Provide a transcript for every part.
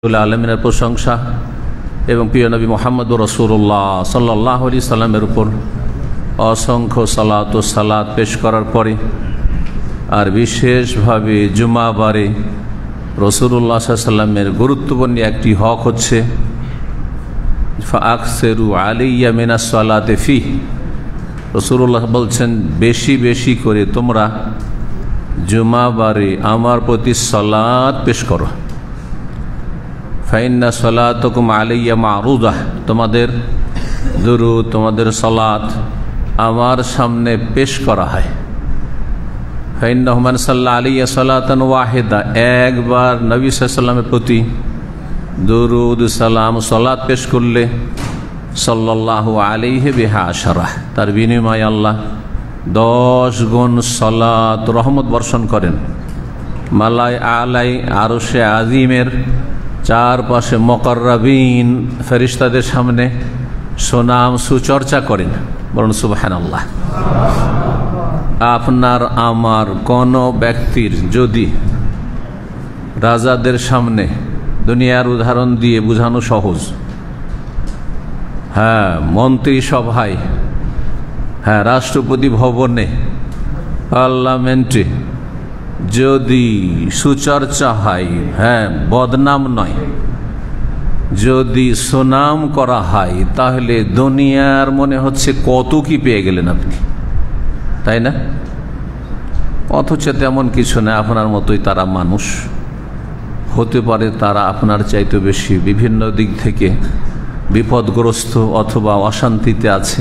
আলমিনের প্রশংসা এবং প্রিয় নবী মুহাম্মদুর রাসূলুল্লাহ সাল্লাল্লাহু আলাইহি সাল্লামের উপর অসংখ্য সালাত ও সালাত পেশ করার পরে আর বিশেষভাবে জুমাবারে রাসূলুল্লাহ সাল্লাল্লাহু আলাইহি সাল্লামের গুরুত্বপূর্ণ একটি হক হচ্ছে ফাআকসিরু আলাইয়া মিনাস সালাতি ফি। রাসূলুল্লাহ বলছেন, বেশি বেশি করে তোমরা জুমাবারে আমার প্রতি সালাত পেশ করো। ফাইন্না সালাতুকুম আলাইয়া মারুদাহ, তোমাদের দুরূদ, তোমাদের সালাত আমার সামনে পেশ করা হয়। ফাইন্নাহু মান সাল্লা আলাইয়া সালাতান ওয়াহিদা, একবার নবী সাল্লাল্লাহু আলাইহি ওয়াসাল্লামের প্রতি দুরূদ সালাম সালাত পেশ করলে সাল্লাল্লাহু আলাইহি বিহা আশারা, তার বিনিময়ে আল্লাহ 10 গুণ সালাত রহমত বর্ষণ করেন। মালাই আলাই আরশে আজিমের চারপাশে মুকাররাবিন ফেরেশতাদের সামনে সুনাম সুচর্চা করেন। বলুন সুবহানাল্লাহ। আপনার আমার কোন ব্যক্তির যদি রাজাদের সামনে, দুনিয়ার উদাহরণ দিয়ে বোঝানো সহজ, মন্ত্রী সভায়, রাষ্ট্রপতি ভবনে, পার্লামেন্টে যদি সুচর্চা হয়, বদনাম নয়, যদি সুনাম করা হয়, তাহলে দুনিয়ার মনে হচ্ছে কত কি পেয়ে গেলেন আপনি, তাই না? অথচ তেমন কিছু না, আপনার মতোই তারা মানুষ। হতে পারে তারা আপনার চাইতে বেশি বিভিন্ন দিক থেকে বিপদগ্রস্ত, অথবা অশান্তিতে আছে,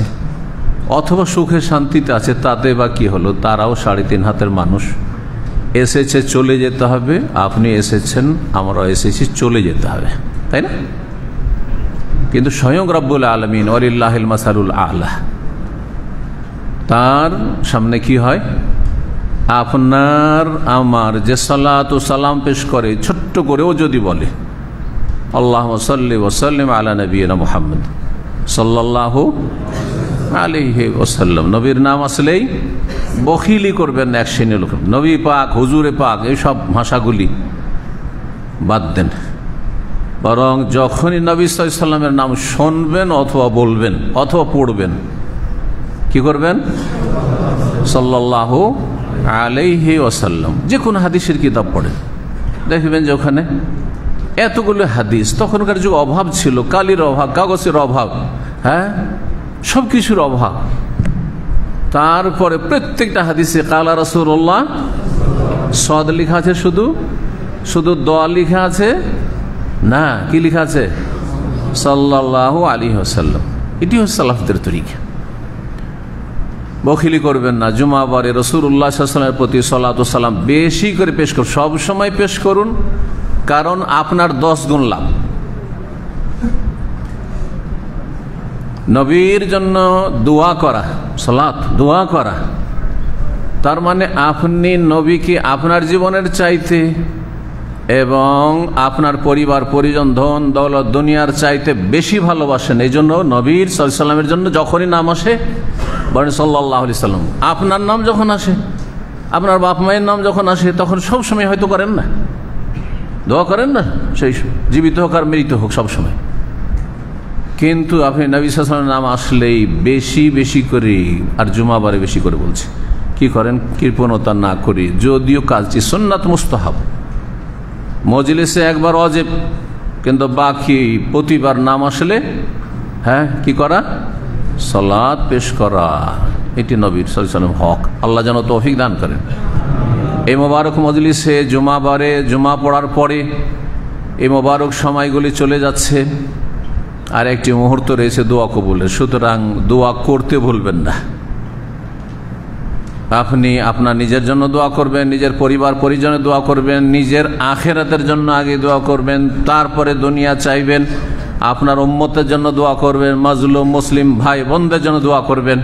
অথবা সুখে শান্তিতে আছে। তাতে বা কি হলো, তারাও 3.5 হাতের মানুষ। এসেছে, চলে যেতে হবে। আপনি এসেছেন, আমরাও এসেছি, চলে যেতে হবে, তাই না? কিন্তু স্বয়ং রব্বুল আলামিন ওয়ালিল্লাহিল মাসালুল আ'লা, তার সামনে কি হয়? আপনার আমার যে সালাত ও সালাম পেশ করে, ছোট্ট করেও যদি বলে আল্লাহুম্মা সাল্লি ওয়া সাল্লিম আলা নবিয়িনা মুহাম্মদ সাল্লাল্লাহু আলাইহি ওয়াসাল্লাম, নবীর নাম আসলেই বখিলি করবেন না। এক শ্রেণীর লোক নবী পাক, হুজুরে পাক, এইসব ভাষাগুলি বাদ দেন। বরং যখনই নবী সাল্লাল্লাহু আলাইহি ওয়াসাল্লামের নাম শুনবেন অথবা বলবেন অথবা পড়বেন, কি করবেন? সাল্লাল্লাহু আলাইহি ওয়াসাল্লাম। যে কোনো হাদিসের কিতাব পড়েন, দেখবেন যে ওখানে এতগুলো হাদিস। তখনকার যুগ অভাব ছিল, কালির অভাব, কাগজের অভাব, সব কিছুর অভাব। তারপরে প্রত্যেকটা হাদিসে কালা রাসূলুল্লাহ, সদ লেখা আছে, শুধু দোয়া লেখা আছে না, কি লেখা আছে? সাল্লাল্লাহু আলাইহি ওয়াসাল্লাম। এটি হচ্ছে সালাফদের তরিকা। বখিলি করবেন না। জুমাবারে রাসূলুল্লাহ সাল্লাল্লাহু আলাইহি ওয়াসাল্লামের প্রতি সালাত ও সালাম বেশি করে পেশ করুন, সব সময় পেশ করুন, কারণ আপনার 10 গুণ লাভ। নবীর জন্য দোয়া করা, সালাত দোয়া করা, তার মানে আপনি নবীকে আপনার জীবনের চাইতে এবং আপনার পরিবার পরিজন, ধন দৌলত, দুনিয়ার চাইতে বেশি ভালোবাসেন। এই জন্য নবীর সাল্লাল্লাহু আলাইহি ওয়াসাল্লামের জন্য যখনই নাম আসে বলেন সাল্লাল্লাহু আলাইহি ওয়াসাল্লাম। আপনার নাম যখন আসে, আপনার বাপ মায়ের নাম যখন আসে, তখন সব সময় হয়তো করেন না, দোয়া করেন না, সেই জীবিত হোক আর মৃত হোক, সব সময়। কিন্তু আপনি নবী সাল্লাল্লাহু আলাইহি ওয়াসাল্লামের নাম আসলেই বেশি বেশি করে, আর জুমাবারে বেশি করে বলছে, কি করেন? কৃপণতা না করে, যদিও কাজটি সুন্নাত মুস্তাহাব, মজলিসে একবার ওয়াজিব, কিন্তু বাকি প্রতিবার নাম আসলে কি করা? সালাত পেশ করা। এটি নবীর সাল্লাল্লাহু আলাইহি ওয়াসাল্লাম হক। আল্লাহ যেন তৌফিক দান করেন। এই মোবারক মজলিসে জুমাবারে, জুমা পড়ার পরে এই মোবারক সময়গুলি চলে যাচ্ছে, আর একটি মুহূর্ত রয়েছে দোয়া কবুলের। সুতরাং দোয়া করতে ভুলবেন না। আপনি আপনার নিজের জন্য দোয়া করবেন, নিজের পরিবার পরিজনের দোয়া করবেন, নিজের আখিরাতের জন্য আগে দোয়া করবেন, তারপরে দুনিয়া চাইবেন। আপনার উম্মতের জন্য দোয়া করবেন, মাজলুম মুসলিম ভাই বোনদের জন্য দোয়া করবেন।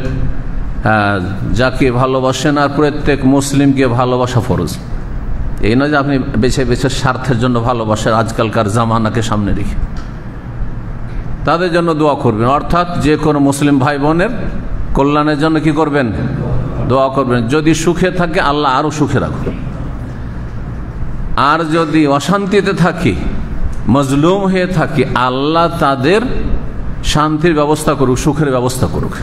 যাকে ভালোবাসেন, আর প্রত্যেক মুসলিমকে ভালোবাসা ফরজ। এই নয় যে আপনি বেছে বেছে স্বার্থের জন্য ভালোবাসেন, আজকালকার জামানাকে সামনে রেখে তাদের জন্য দোয়া করবেন। অর্থাৎ যে কোনো মুসলিম ভাই বোনের কল্যাণের জন্য কি করবেন? দোয়া করবেন। যদি সুখে থাকে, আল্লাহ আরো সুখে রাখুন। আর যদি অশান্তিতে থাকি, মজলুম হয়ে থাকে, আল্লাহ তাদের শান্তির ব্যবস্থা করুক, সুখের ব্যবস্থা করুক।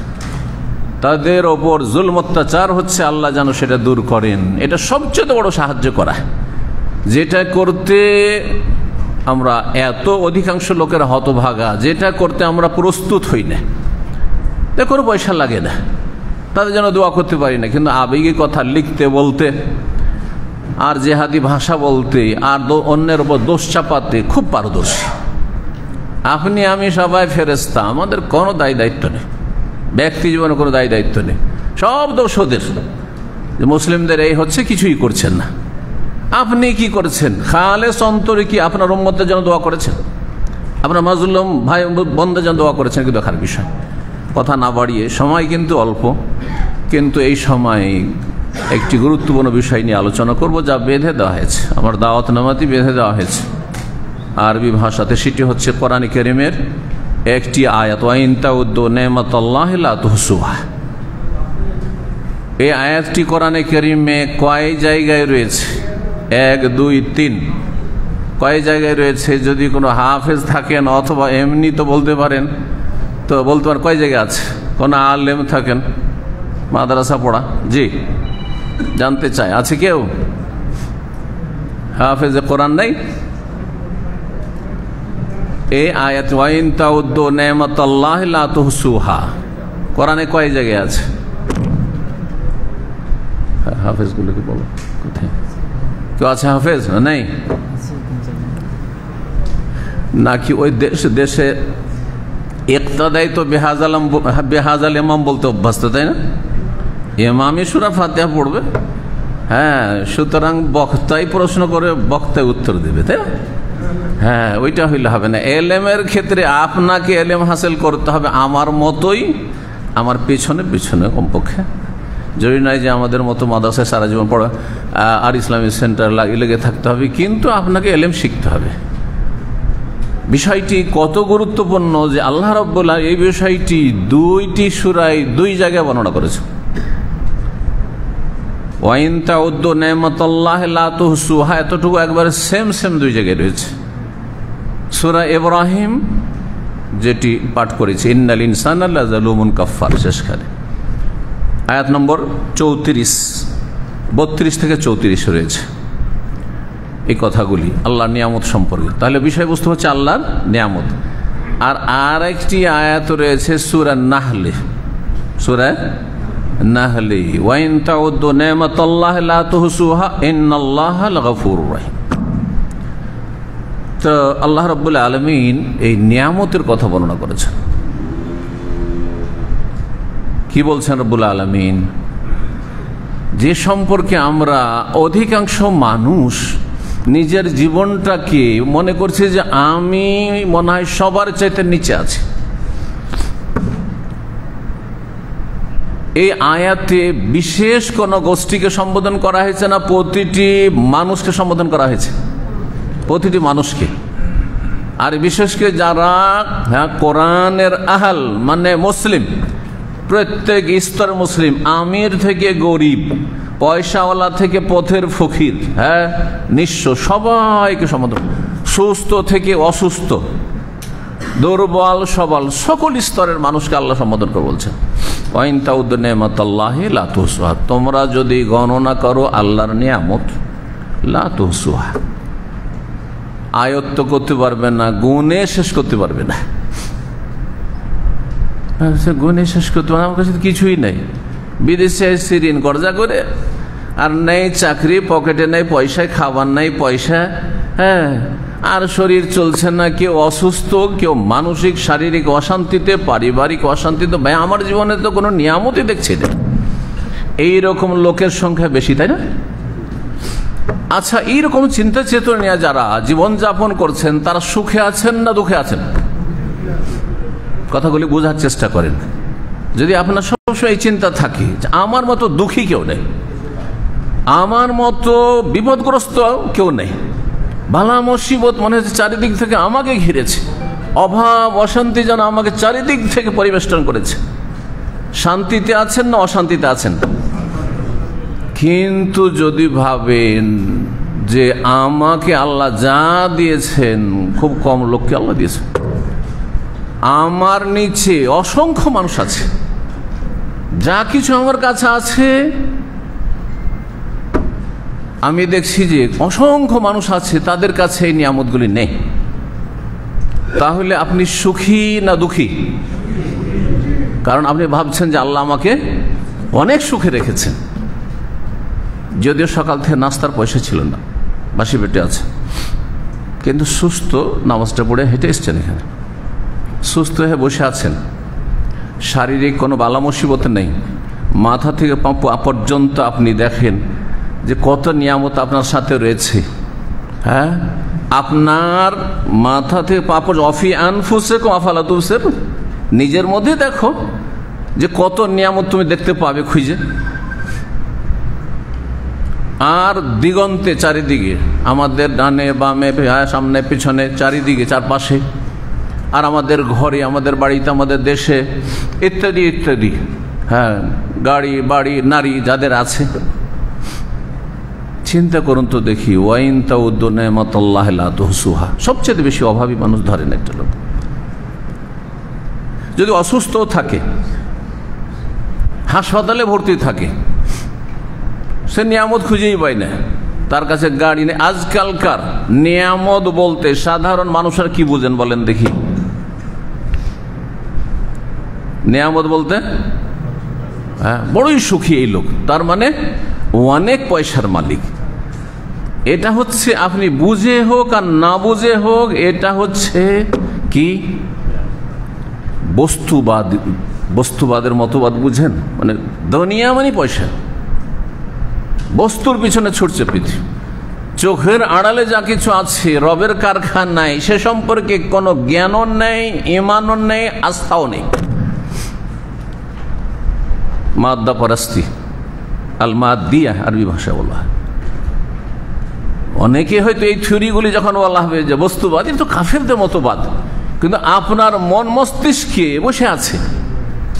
তাদের ওপর জুলম অত্যাচার হচ্ছে, আল্লাহ যেন সেটা দূর করেন। এটা সবচেয়ে বড় সাহায্য করা, যেটা করতে আমরা এত অধিকাংশ লোকের হতভাগা, যেটা করতে আমরা প্রস্তুত হই না, কোনো পয়সা লাগে না, তাদের জন্য দোয়া করতে পারি না, কিন্তু আবেগী কথা লিখতে বলতে আর জেহাদি ভাষা বলতে আর অন্যের ওপর দোষ চাপাতে খুব পারদর্শী। আপনি আমি সবাই ফেরেশতা, আমাদের কোনো দায় দায়িত্ব নেই, ব্যক্তি জীবনে কোনো দায় দায়িত্ব নেই, সব দোষ ওদের। মুসলিমদের এই হচ্ছে, কিছুই করছেন না। আপনি কি করছেন? খালেস অন্তরে কি আপনার উম্মতের জন্য দোয়া করেছেন? আপনার মাজলুম ভাই বোনদের জন্য দোয়া করেছেন? কি দেখার বিষয়। কথা না বাড়িয়ে, সময় কিন্তু অল্প, কিন্তু এই সময় একটি গুরুত্বপূর্ণ বিষয় নিয়ে আলোচনা করব, যা বেঁধে দেওয়া হয়েছে, আমার দাওয়াত নামাতি বেঁধে দেওয়া হয়েছে আরবি ভাষাতে। সেটি হচ্ছে কোরআন কারীমের একটি আয়াত, ওয়া ইন তাউদ্দু নি'মাতাল্লাহি লা তুহসুহা। এই আয়াতটি কোরআনে কারীমে কয় জায়গায় রয়েছে? 1, 2, 3 কয় জায়গায় রয়েছে? যদি কোনো হাফেজ থাকেন অথবা এমনি তো বলতে পারেন, তো বলতে পারেন কয় জায়গায় আছে? কোনো আলেম থাকেন, মাদ্রাসা পড়া, জি জানতে চাই, আছে কেউ? হাফেজে কোরআন নাই? এই আয়াত ওয়া ইন তাউদ্দু নি'মাতাল্লাহি লা তুহসুহা কোরআনে কয় জায়গায় আছে? হাফেজ গুলোকে বলো কোথায় কেউ আছে? হাফেজ নাই নাকি ওই দেশে ইকতাদাই তো বেহাজাল ইমাম বলতে অভ্যস্ত, তাই না? ইমামই সূরা ফাতিহা পড়বে, হ্যাঁ, সুতরাং বক্তাই প্রশ্ন করে বক্তাই উত্তর দেবে, তাই না? হ্যাঁ, ওইটা হইলে হবে না। এলেমের ক্ষেত্রে আপনাকে এলেম হাসিল করতে হবে আমার মতোই, আমার পেছনে পেছনে কমপক্ষে। জরুরি নয় যে আমাদের মতো মাদ্রাসায় সারা জীবন পড়া আর ইসলামিক সেন্টার লেগে থাকতে হবে, কিন্তু আপনাকে এলেম শিখতে হবে। বিষয়টি কত গুরুত্বপূর্ণ যে আল্লাহ রাব্বুল আলামিন এই বিষয়টি 2টি সূরায় 2 জায়গায় বর্ণনা করেছে। ওয়া ইন তাউদ্দু নি'মাতাল্লাহি লা তুহসুহা, এতটুকু একবারে সেম 2 জায়গায় রয়েছে। সূরা ইব্রাহিম যেটি পাঠ করেছে, ইন্নাল ইনসানা লাযালুমুন কাফফার, শেষখানে আয়াত নম্বর 32 থেকে 34 রয়েছে এই কথাগুলি আল্লাহর নিয়ামত সম্পর্কে। তাহলে বিষয়বস্তু হচ্ছে আল্লাহর নিয়ামত। আর একটি আয়াত রয়েছে সূরা নাহলে, সূরা নাহলে, ওয়া ইন তাউদ্দু নি'মাতাল্লাহি লা তুহসুহা ইন্নাল্লাহা লাগফুরুর রহিম। তো আল্লাহ রাব্বুল আলামিন এই নিয়ামতের কথা বর্ণনা করেছেন। কি বলছেন রাব্বুল আলামিন? যে সম্পর্কে আমরা অধিকাংশ মানুষ নিজের জীবনটাকে মনে করছে যে আমি মনে হয় সবার চাইতে নিচে আছি। এই আয়াতে বিশেষ কোন গোষ্ঠীকে সম্বোধন করা হয়েছে না প্রতিটি মানুষকে সম্বোধন করা হয়েছে? প্রতিটি মানুষকে। আর বিশেষ করে যারা কোরআনের আহাল মানে মুসলিম, প্রত্যেক স্তরের মুসলিম, আমির থেকে গরিব, পয়সাওয়ালা থেকে পথের ফকির, হ্যাঁ, নিঃস্ব, সবাইকে সম্বোধন, সুস্থ থেকে অসুস্থ, দুর্বল সবল, সকল স্তরের মানুষকে আল্লাহ সম্বোধন করে বলছেন ওয়া ইন তাউদ্দু নি'মাতাল্লাহি লা তুহসুহা, তোমরা যদি গণনা করো আল্লাহর নিয়ামত, লা তুহসুহা, আয়ত্ত করতে পারবে না, গুণে শেষ করতে পারবে না। গুণে শেষ করতে পারবে, আমার কাছে কিছুই নেই, বিদেশে এসে ঋণ কর্জা করে, আর নেই চাকরি, পকেটে নেই পয়সা, খাবার নেই পয়সা, হ্যাঁ, আর শরীর চলছে না, কেউ অসুস্থ, কেউ মানসিক শারীরিক অশান্তিতে, পারিবারিক অশান্তিতে, ভাই আমার জীবনে তো কোনো নিয়ামতই দেখছি না। এইরকম লোকের সংখ্যা বেশি, তাই না? আচ্ছা, এইরকম চিন্তা চেতনা নিয়ে যারা জীবনযাপন করছেন তারা সুখে আছেন না দুঃখে আছেন? কথাগুলি বোঝার চেষ্টা করেন। যদি আপনার সবসময় এই চিন্তা থাকে আমার মতো দুঃখী কেউ নেই, আমার মতো বিপদগ্রস্ত কেউ নেই, বালা মুসিবত মনে হচ্ছে চারিদিক থেকে আমাকে ঘিরেছে, অভাব অশান্তি যেন আমাকে চারিদিক থেকে পরিবেষ্টন করেছে, শান্তিতে আছেন না অশান্তিতে আছেন? কিন্তু যদি ভাবেন যে আমাকে আল্লাহ যা দিয়েছেন খুব কম লোককে আল্লাহ দিয়েছেন। আমার নিচে অসংখ্য মানুষ আছে, যা কিছু আমার কাছে আছে আমি দেখছি যে অসংখ্য মানুষ আছে তাদের কাছে এই নিয়ামতগুলি নেই। তাহলে আপনি সুখী না দুঃখী? কারণ আপনি ভাবছেন যে আল্লাহ আমাকে অনেক সুখে রেখেছেন, যদিও সকাল থেকে নাস্তার পয়সা ছিল না, বাসি পেটে আছে, কিন্তু সুস্থ, নামাজটা পড়ে হেঁটে এসছেন, এখানে সুস্থ হয়ে বসে আছেন, শারীরিক কোনো বালা মুসিবত নেই, মাথা থেকে পা পর্যন্ত আপনি দেখেন যে কত নিয়ামত আপনার সাথে রয়েছে। হ্যাঁ, আপনার মাথা থেকে পা পর্যন্ত অফি আনফুসিকুম আফালা তুবসিরুন, নিজের মধ্যে দেখো যে কত নিয়ামত তুমি দেখতে পাবে খুঁজে। আর দিগন্তে চারিদিকে, আমাদের ডানে বামে সামনে পিছনে চারিদিকে চারপাশে, আর আমাদের ঘরে, আমাদের বাড়িতে, আমাদের দেশে ইত্যাদি ইত্যাদি। হ্যাঁ, গাড়ি বাড়ি নারী যাদের আছে, চিন্তা করুন তো দেখি, ওয়াইন তাউদ্দু নি'মাতাল্লাহি লা তুহসুহা, সবচেয়ে বেশি অভাবী মানুষ ধরেন একটা লোক যদি অসুস্থ থাকে, হাসপাতালে ভর্তি থাকে, সে নিয়ামত খুঁজেই পায় না, তার কাছে গাড়ি নেই। আজকালকার নিয়ামত বলতে সাধারণ মানুষের কি বুঝেন বলেন দেখি? নিয়ামত বলতে হ্যাঁ, বড়ই সুখী এই লোক, তার মানে অনেক পয়সার মালিক। এটা হচ্ছে আপনি বুঝে হোক আর না বুঝে হোক, এটা হচ্ছে কি বস্তুবাদ, বস্তুবাদের মতবাদ বুঝেন? মানে দুনিয়া মানে পয়সা, বস্তুর পিছনে ছুটছে পৃথিবী, চোখের আড়ালে যা কিছু আছে রবের কারখানায় সে সম্পর্কে কোনো জ্ঞানও নেই, ইমানও নেই, আস্থাও নেই। মাদ্দা পরাস্তি, আল মাদ্দিয়া আরবি ভাষা বলা। অনেকে হয়তো এই থিওরিগুলি যখন বলা হবে যে বস্তুবাদ, এটা তো কাফেরদের মতবাদ, কিন্তু আপনার মন মস্তিষ্কে বসে আছে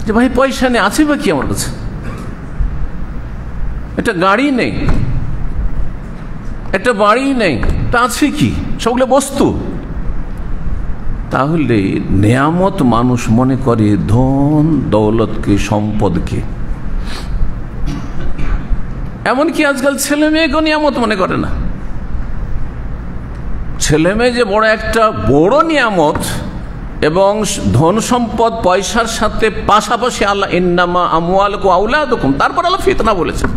যে ভাই পয়সা নেই, আছে বা কি আমার কাছে, একটা গাড়ি নেই, একটা বাড়ি নেই, তা আছে কি, সবগুলো বস্তু। তাহলে নেয়ামত মানুষ মনে করে ধন দৌলতকে, সম্পদকে। এমনকি আজকাল ছেলে মেয়েকে নিয়ামত মনে করে না। ছেলে মেয়ে যে বড় একটা বড় নিয়ামত, এবং ধন সম্পদ পয়সার সাথে পাশাপাশি আল্লাহ ইন্নামা আমওয়ালুকুম ওয়া আওলাদুকুম, তারপর আল্লাহ ফিতনা বলেছেন,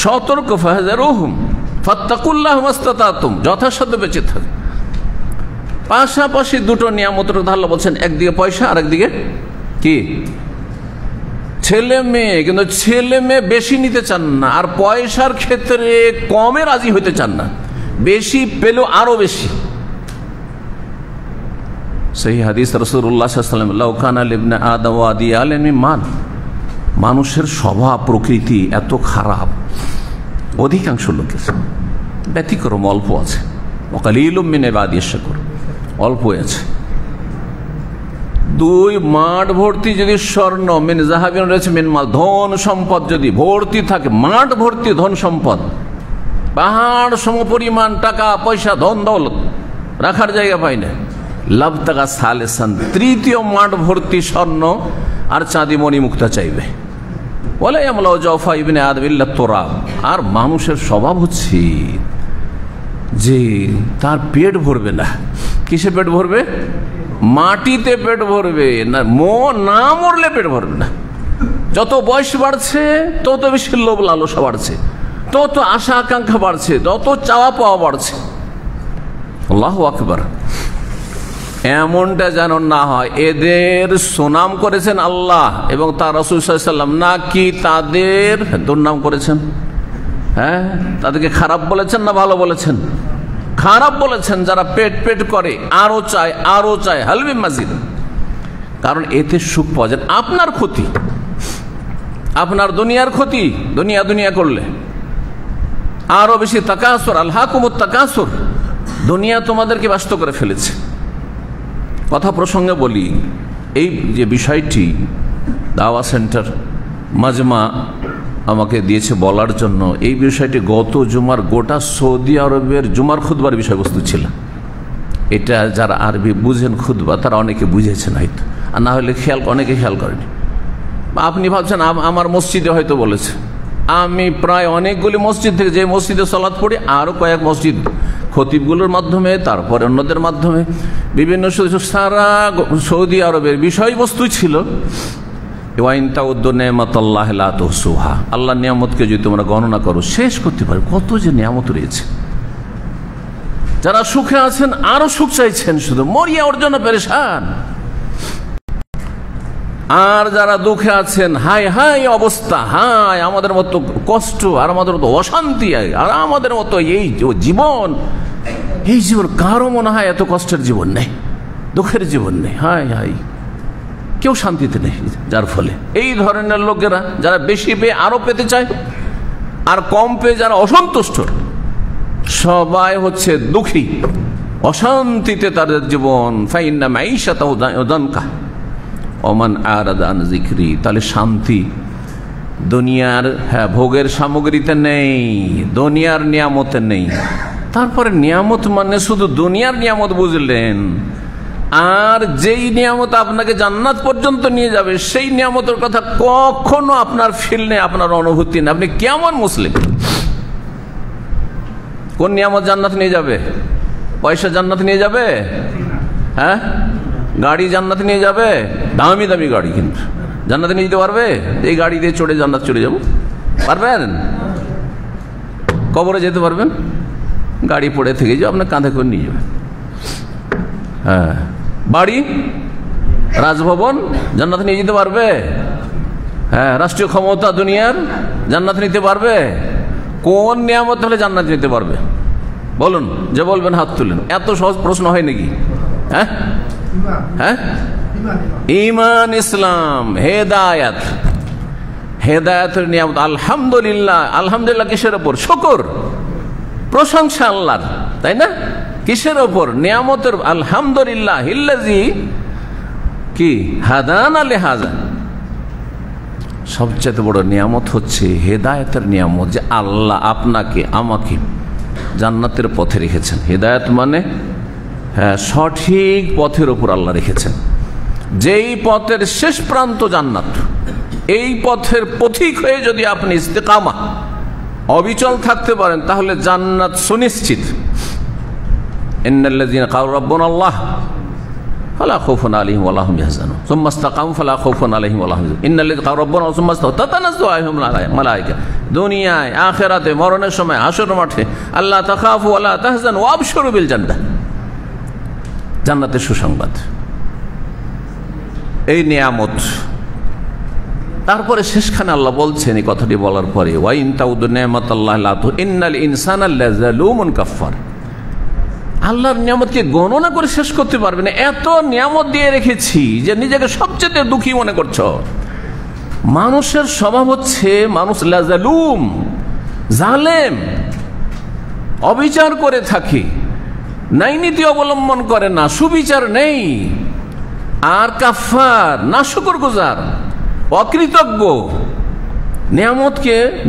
সতর্ক ফাহযারুহুম ফাত্তাকুল্লাহ মাস্তাতাতুম, যথাসাধ্য বেঁচে থাকে। পাশাপাশি দুটো নিয়ামতের কথা আল্লাহ বলছেন, একদিকে পয়সা আর একদিকে কি ছেলে মেয়ে। কিন্তু ছেলে মেয়ে বেশি নিতে চান না, আর পয়সার ক্ষেত্রে কমে রাজি হইতে চান না, বেশি পেলেও আরো বেশি। সেই হাদিস রাসূলুল্লাহ সাল্লাল্লাহু আলাইহি ওয়াসাল্লাম, লাউ কানা লিবনি আদম ওয়াদিয়ালান মিন মাল, মানুষের স্বভাব প্রকৃতি এত খারাপ, অধিকাংশ লোকের, ব্যতিক্রম অল্প আছে, ওয়াকালিলুম মিন ইবাদিয়াশ শাকুর, অল্প আছে। দুই মাঠ ভর্তি যদি স্বর্ণ, মিন যাহাবিন রয়েছে মিন মাল, ধন সম্পদ যদি ভর্তি থাকে, মাঠ ভর্তি ধন সম্পদ, পাহাড় সমপরিমাণ টাকা পয়সা ধন দৌলত, রাখার জায়গা পাই না, লাবতাগা সালেসান, তৃতীয় মাঠ ভর্তি স্বর্ণ আর চাঁদি মণি মুক্তা চাইবে। বলে আমলাও জাওফা ইবনে আদম ইল্লা তুরাব। আর মানুষের স্বভাব হচ্ছে যে তার পেট ভরবে না। কিসে পেট ভরবে? মাটিতে পেট ভরবে না, না মরলে পেট ভরবে না। যত বয়স বাড়ছে তত বেশি লোভ লালসা বাড়ছে, তত আশা আকাঙ্ক্ষা বাড়ছে, তত চাওয়া পাওয়া বাড়ছে। আল্লাহু আকবার। এমনটা যেন না হয় এদের সুনাম করেছেন আল্লাহ এবং তার রাসূল সাল্লাল্লাহু আলাইহি ওয়াসাল্লাম, নাকি তাদের দুর্নাম করেছেন। হ্যাঁ, তাদেরকে খারাপ বলেছেন না ভালো বলেছেন? খারাপ বলেছেন। যারা পেট পেট করে, আরো চায় আরো চায়, হালবি মাজিদ, কারণ এতে সুখ পাওয়া যায়। আপনার ক্ষতি, আপনার দুনিয়ার ক্ষতি, দুনিয়া দুনিয়া করলে আরো বেশি তাকাসুর, আলহাকুমুত তাকাসুর, দুনিয়া তোমাদেরকে ব্যস্ত করে ফেলেছে। কথা প্রসঙ্গে বলি, এই যে বিষয়টি দাওয়া সেন্টার, মাজমা আমাকে দিয়েছে বলার জন্য। এই বিষয়টি গত জুমার গোটা সৌদি আরবের জুমার খুতবার বিষয়বস্তু ছিল। এটা যারা আরবি বুঝেন খুতবা তারা অনেকে বুঝেছেন হয়তো, আর না হলে অনেকে খেয়াল করেনি। আপনি ভাবছেন আমার মসজিদে হয়তো বলেছে। আমি প্রায় অনেকগুলি মসজিদ থেকে, যে মসজিদে সালাত পড়ি, আরও কয়েক মসজিদ খতিবগুলোর মাধ্যমে, তারপরে অন্যদের মাধ্যমে, বিভিন্ন সারা সৌদি আরবের বিষয়বস্তু ছিল আল্লাহ নিয়ামতকে যদি তোমরা গণনা করো শেষ করতে পারো। কত যে নিয়ামত রয়েছে। যারা সুখে আছেন আরো সুখ চাইছেন, শুধু মরিয়া ওর জন্য পেরেশান। আর যারা দুঃখে আছেন, হায় হায় অবস্থা, হায় আমাদের মতো কষ্ট, আর আমাদের মতো অশান্তি, আর আমাদের মতো এই জীবন, এই জীবন কারো মনে হয় এত কষ্টের জীবন নেই, দুঃখের জীবন নেই। হায় হায়, কেউ শান্তিতে নেই। যার ফলে এই ধরনের লোকেরা যারা বেশি পেয়ে আরো পেতে চায়, আর কম পেয়ে যারা অসন্তুষ্ট, সবাই হচ্ছে দুঃখী, অশান্তিতে তাদের জীবন। ফাইন্না মাইশাতাহু দানকা ওমান আরাদা আন যিকরি। তাহলে শান্তি দুনিয়ার ভোগের সামগ্রীতে নেই, দুনিয়ার নিয়ামতে নেই। তারপরে নিয়ামত মানে শুধু দুনিয়ার নিয়ামত বুঝলেন, আর যেই নিয়ামত আপনাকে জান্নাত পর্যন্ত নিয়ে যাবে সেই নিয়ামতের কথা কখনো আপনার ফিল নেই, আপনার অনুভূতি নেই। আপনি কেমন মুসলিম? কোন নিয়ামত জান্নাত নিয়ে যাবে? পয়সা জান্নাত নিয়ে যাবে? হ্যাঁ, গাড়ি জান্নাত নিয়ে যাবে? দামি দামি গাড়ি কিন্তু জান্নাতে নিয়ে যেতে পারবে? এই গাড়ি দিয়ে চড়ে জান্নাত চলে যাব পারবেন? কবরে যেতে পারবেন? গাড়ি পড়ে থেকে যাও, আপনার কাঁধে করে নিয়ে যাবে। হ্যাঁ, বাড়ি, রাজভবন জান্নাতে নিয়ে যেতে পারবে? হ্যাঁ, রাষ্ট্রীয় ক্ষমতা দুনিয়ার জান্নাত নিতে পারবে? কোন নিয়ামত হলে জান্নাত নিতে পারবে বলুন? যে বলবেন হাত তুলেন। এত সহজ প্রশ্ন হয় নাকি? হ্যাঁ হ্যাঁ, ঈমান, ইসলাম, হেদায়েত, হেদায়েতের নিয়ামত। আলহামদুলিল্লাহ, আলহামদুলিল্লাহ কিসের ওপর? শুকর, প্রশংসা আল্লাহর, তাই না? কিসের ওপর? নিয়ামতের। আলহামদুলিল্লাহ ইল্লাযী কি হাদানা লিহাযা। সবচেয়ে বড় নিয়ামত হচ্ছে হেদায়েতের নিয়ামত, যে আল্লাহ আপনাকে আমাকে জান্নাতের পথে রেখেছেন। হেদায়েত মানে হ্যাঁ, সঠিক পথের উপর আল্লাহ রেখেছেন, যেই পথের শেষ প্রান্ত জান্নাত। এই পথের পথিক হয়ে যদি আপনি ইস্তেকামা, অবিচল থাকতে পারেন, তাহলে জান্নাত সুনিশ্চিত। ইন্নাল্লাযীনা ক্বালু রাব্বুনাল্লাহ ফালা খাউফুন আলাইহিম ওয়া লা হুম ইয়াহজানুন সুম্মা ইসতাকামু ফালা খাউফুন আলাইহিম ওয়া লা হুম ইয়াহজানুন ইন্নাল্লাযীনা ক্বালু রাব্বুনাল্লাহ সুম্মা ইসতাকামু তাতানাজ্জালু আলাইহিম মালায়েকা। দুনিয়ায়, আখিরাতে, মরণের সময়, হাসরের মাঠে, আল্লাহ তাখাফু ওয়া লা তাহজানু ওয়া আবশিরু বিল জান্নাহ, জান্নাতের সুসংবাদ। এই নিয়ামত। তারপরে শেষখানে আল্লাহ বলছেন, এই কথাটি বলার পরে, ওয়া ইন তাউদু নি'মাতাল্লাহি লা তুহসুহা ইন্নাল ইনসানা লাযালুমুন কাফফার। আল্লাহর নিয়ামতকে গণনা করে শেষ করতে পারবে না। এত নিয়ামত দিয়ে রেখেছি যে নিজেকে সবচেয়ে দুঃখী মনে করছো। মানুষের স্বভাব হচ্ছে, মানুষ লাযালুম, জালেম, অবিচার করে থাকে, ন্যায় নীতি অবলম্বন করে না, সুবিচার নেই। আর কাফার, নাশুকরগুজার, অকৃতজ্ঞ,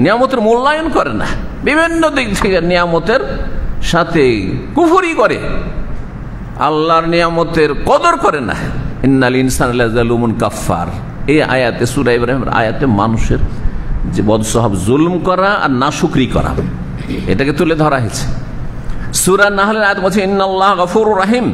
নিয়ামতের মূল্যায়ন করে না, বিভিন্ন দিক থেকে নিয়ামতের সাথে কুফরি করে, আল্লাহর নিয়ামতের কদর করে না। ইন্নাল ইনসানা লাযালুমুন কাফফার। এই আয়াতে, সূরা ইব্রাহিমের আয়াতে, মানুষের যে বদস্বভাব, জুলম করা আর নাশুকরি করা, এটাকে তুলে ধরা হয়েছে। সূরা নাহলের আয়াত বলছে ইন্নাল্লাহা গফুরুর রহিম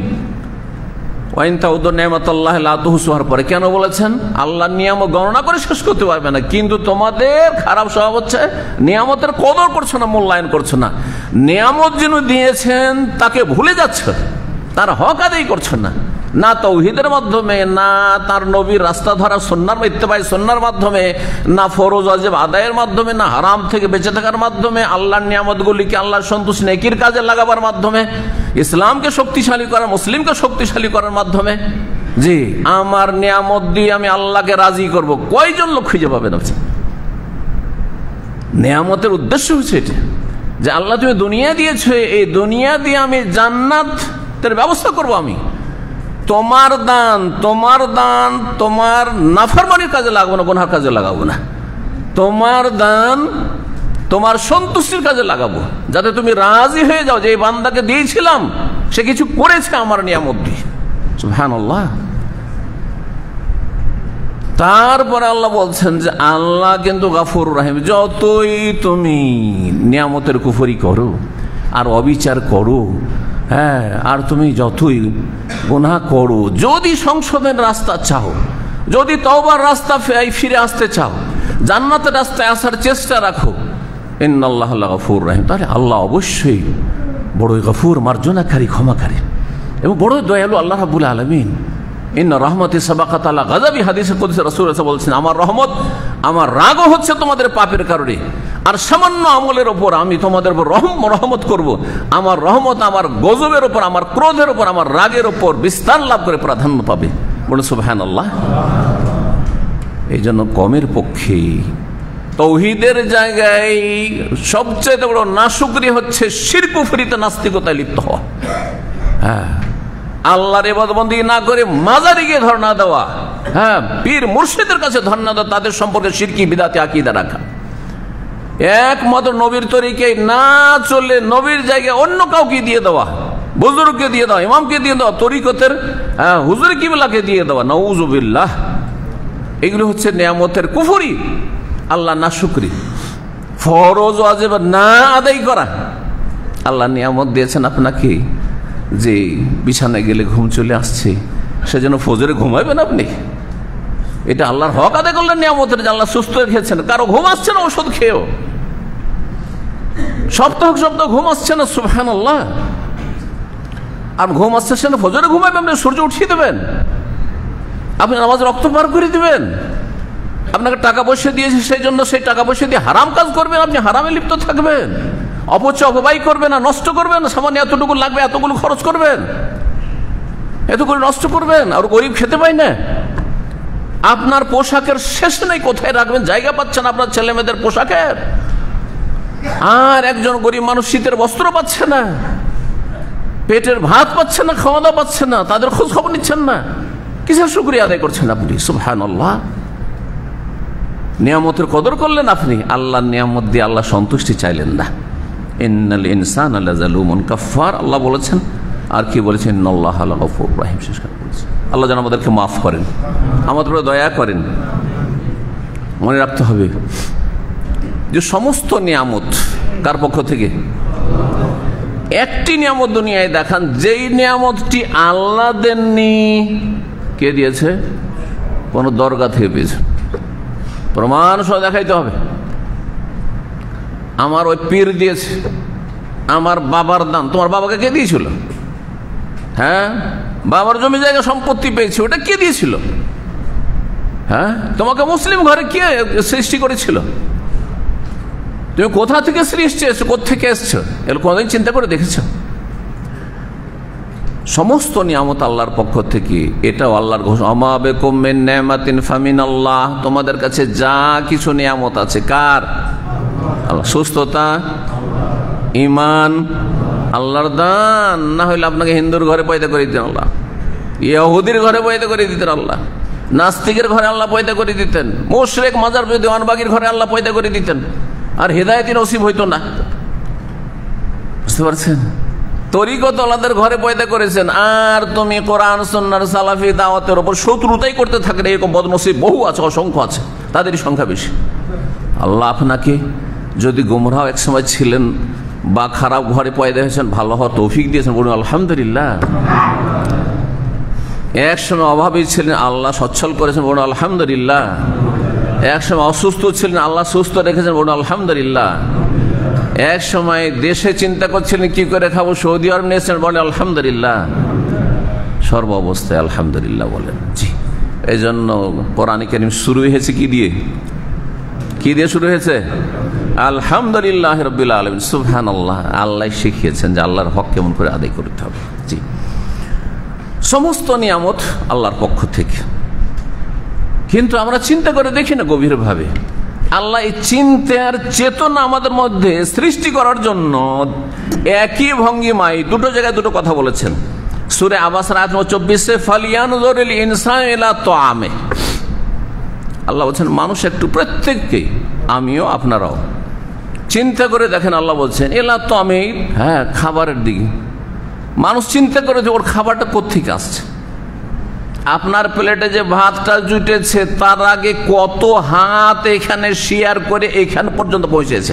ওয়া ইন তাউদু নি'মাতাল্লাহি লা তুহসুহার পরে কেন বলেছেন? আল্লাহর নিয়ামত গণনা করে শেষ করতে পারবে না, কিন্তু তোমাদের খারাপ স্বভাব হচ্ছে নিয়ামতের কদর করছো না, মূল্যায়ন করছো না। নিয়ামত যিনি দিয়েছেন তাকে ভুলে যাচ্ছ, তার হক আদায় করছো না, না তাওহীদের মাধ্যমে, না তার নবীর রাস্তা ধরা সুন্নাহর ইত্তেবাই সুন্নাহর মাধ্যমে, না ফরজ ওয়াজিব আদায়ের মাধ্যমে, না হারাম থেকে বেঁচে থাকার মাধ্যমে, আল্লাহর নিয়ামতগুলিকে আল্লাহর সন্তুষ্টি নেকির কাজে লাগাবার মাধ্যমে, ইসলামকে শক্তিশালী করা, মুসলিমকে শক্তিশালী করার মাধ্যমে। জি, আমার নিয়ামত দিয়ে আমি আল্লাহকে রাজি করব, কয়জন লোক খুঁজে পাবেন? নিয়ামতের উদ্দেশ্য হচ্ছে এটা, যে আল্লাহ তুমি দুনিয়া দিয়েছো, এই দুনিয়া দিয়ে আমি জান্নাতের ব্যবস্থা করব। আমি তোমার দান তোমার নাফরমানির কাজে লাগাবো না, গুনার কাজে লাগাবো না। তোমার দান তোমার সন্তুষ্টির কাজে লাগাবো, যাতে তুমি রাজি হয়ে যাও যে এই বান্দাকে দিয়েছিলাম সে কিছু করেছে আমার নিয়ামত দিয়ে। সুবহানাল্লাহ। তারপরে আল্লাহ বলছেন যে আল্লাহ কিন্তু গফুর রহিম। যতই তুমি নিয়ামতের কুফরি করো আর অবিচার করো, হ্যাঁ, আর তুমি যতই গুনাহ করো, যদি সংশোধনের রাস্তা চাও, যদি তওবার রাস্তা ফিরে আসতে চাও, জান্নাতের রাস্তায় আসার চেষ্টা রাখো, ইন্নাল্লাহা লাগফুর রহিম, তাহলে আল্লাহ অবশ্যই বড়ই গফুর, মার্জনাকারী, ক্ষমাকারী এবং বড় দয়ালু আল্লাহ রাব্বুল আলামিন। ইন্না রাহমাতি সাবাকাত আলা গাযাবি, হাদিসে কুদসি রাসূল বলছেন, আমার রহমত, আমার রাগও হচ্ছে তোমাদের পাপের কারণে, আর সামান্য আমলের ওপর আমি তোমাদের উপর রহমত করব। আমার রহমত আমার গজবের ওপর, আমার ক্রোধের ওপর, আমার রাগের ওপর বিস্তার লাভ করে প্রাধান্য পাবে। বলে সুবহানাল্লাহ। এই জন্য কমের পক্ষে তৌহিদের জায়গায় সবচেয়ে বড় নাশুকরি হচ্ছে শিরক কুফরিতে, নাস্তিকতায় লিপ্ত হওয়া। হ্যাঁ, আল্লাহর ইবাদত বন্দেগী না করে মাজারে গিয়ে ধর্ণা দেওয়া, হ্যাঁ, পীর মুর্শিদের কাছে ধর্ণা দেওয়া, তাদের সম্পর্কে শিরকি বিদাতি আকীদা রাখা, একমাত্র নবীর তরিকায় না চলে নবীর জায়গায় অন্য কাউকে দিয়ে দেওয়া, বুজুর্গকে দিয়ে দেওয়া, ইমামকে দিয়ে দেওয়া, তরিকতের হুজুর কিবলাকে দিয়ে দেওয়া, নাউযুবিল্লাহ। এগুলো হচ্ছে নিয়ামতের কুফরি, আল্লাহ না শুকরি, ফরজ ওয়াজিব না আদায় করা। আল্লাহ নিয়ামত দিয়েছেন আপনাকে যে বিছানায় গেলে ঘুম চলে আসছে, সেজন্য ফজরে ঘুমাবেন আপনি? এটা আল্লাহর হক আদায় করলেন নিয়ামতের, যে আল্লাহ সুস্থ রেখেছেন। কারো ঘুম আসছে না ওষুধ খেয়েও, সপ্তাহ সপ্তাহ ঘুম আসছে না, সুবহানাল্লাহ। আর ঘুম আসছে না, ফজরে ঘুমাবেন, আপনি সূর্য উঠিয়ে দেবেন, আপনি নামাজ রক্ত পার করে দিবেন। আপনাকে টাকা পয়সা দিয়েছে, সেই জন্য সেই টাকা পয়সা দিয়ে হারাম কাজ করবেন, আপনি হারামে লিপ্ত থাকবেন, অপচয় অপব্যয় করবেন না, নষ্ট করবেন না, সামান্য এতটুকু লাগবে এতগুলো খরচ করবেন, এতগুলো নষ্ট করবেন, আর গরিব খেতে পায় না। আপনার পোশাকের শেষ নেই, কোথায় রাখবেন জায়গা পাচ্ছেন আপনার ছেলে মেয়েদের পোশাকের, আর একজন গরিব মানুষ শীতের বস্ত্র পাচ্ছে না, পেটের ভাত পাচ্ছে না, খাওয়া দাওয়া পাচ্ছে না, তাদের খোঁজ খবর নিচ্ছেন না, কিসের শুকরিয়া আদায় করছেন আপনি? সুবহানাল্লাহ। নিয়ামতের কদর করলেন আপনি, আল্লাহর নিয়ামত দিয়ে আল্লাহ সন্তুষ্টি চাইলেন না। ইন্নাল ইনসানা লাযালুমুন কাফফার, আল্লাহ বলেছেন। আর কি বলেছেন? ইন্নাল্লাহা লাগফুর রহিম, শেষ করে বলেছেন। আল্লাহ যেন আমাদেরকে মাফ করেন, আমাদের উপরে দয়া করেন। মনে রাখতে হবে যে সমস্ত নিয়ামত কার পক্ষ থেকে? একটি নিয়ামত দুনিয়ায় দেখান যেই নিয়ামতটি আল্লাহ দেননি, কে দিয়েছে? কোন দরগা থেকে পেয়েছে, প্রমাণ সহ দেখাইতে হবে। আমার ওই পীর দিয়েছে, আমার বাবার দান। তোমার বাবাকে কে দিয়েছিল? হ্যাঁ, বাবার জমি জায়গা সম্পত্তি পেয়েছে, ওটা কে দিয়েছিল? হ্যাঁ, তোমাকে মুসলিম ঘরে কে সৃষ্টি করেছিল? তুমি কোথা থেকে সৃষ্টি এসছো, কোথেকে এসছো, এগুলো কোনদিন চিন্তা করে দেখেছো? সমস্ত নিয়ামত আল্লাহর পক্ষ থেকে, এটাও আল্লাহর ঘোষণা। আমা বিকুম মিন নি'মাতিন ফামিনাল্লাহ, তোমাদের কাছে যা কিছু নিয়ামত আছে কার? আল্লাহ। সুস্থতা, ঈমান আল্লাহর দান, না হইলে আপনাকে হিন্দুর ঘরে পয়দা করে দিতেন আল্লাহ, ইহুদির ঘরে পয়দা করে দিতেন আল্লাহ, নাস্তিকের ঘরে আল্লাহ পয়দা করে দিতেন, মুশরিক মাজার দেওয়ানবাগির ঘরে আল্লাহ পয়দা করে দিতেন, আর হেদায়েত নসিব হইতো না। বুঝতে পারছেন? তরিকত আল্লাহদের ঘরে পয়দা করেছেন, আর তুমি কোরআন সুন্নাহর সালাফি দাওয়াতের উপর শত্রুতাই করতে থাকেন। এরকম বদনসিব বহু আছে, অসংখ্য আছে, তাদেরই সংখ্যা বেশি। আল্লাহ আপনাকে যদি গোমরাহ এক সময় ছিলেন বা খারাপ ঘরে পয়দা হয়েছেন, ভালো হওয়ার তৌফিক দিয়েছেন, বলুন আলহামদুলিল্লাহ। এক সময় অভাবী ছিলেন, আল্লাহ সচ্ছল করেছেন, বলুন আলহামদুলিল্লাহ। এক সময় অসুস্থ ছিলেন, আল্লাহ সুস্থ রেখেছেন, বলুন আলহামদুলিল্লাহ। এক সময় দেশে চিন্তা করছিলেন কি করে খাবো, সৌদি আরব নিয়েছেন, বলেন আলহামদুলিল্লাহ। সর্ব অবস্থায় আলহামদুলিল্লাহ বলেন। জি, এই জন্য কোরআন কারীম শুরু হয়েছে কি দিয়ে? কি দিয়ে শুরু হয়েছে? আলহামদুলিল্লাহ রাব্বিল আলামিন। সুবহানাল্লাহ। আল্লাহ শিখিয়েছেন যে আল্লাহর হক কেমন করে আদায় করতে হবে। জি, সমস্ত নিয়ামত আল্লাহর পক্ষ থেকে, কিন্তু আমরা চিন্তা করে দেখি না গভীরভাবে। আল্লাহ এই চিন্তার চেতনা আমাদের মধ্যে সৃষ্টি করার জন্য একই ভঙ্গিমায় দুটো জায়গায় দুটো কথা বলেছেন। সূরা আবাস আয়াত 24 ফালিয়ানজুরিল ইনসানু ইলা তাআমে, আল্লাহ বলেছেন মানুষ একটু প্রত্যেককে আমিও আপনারাও। চিন্তা করে দেখেন, আল্লাহ বলছেন এলা তো আমি খাবারের দিকে মানুষ চিন্তা করে যে ওর খাবারটা কোত্থেকে আসছে। আপনার প্লেটে যে ভাতটা জুটেছে তার আগে কত হাত এখানে শেয়ার করে এখানে পর্যন্ত পৌঁছেছে,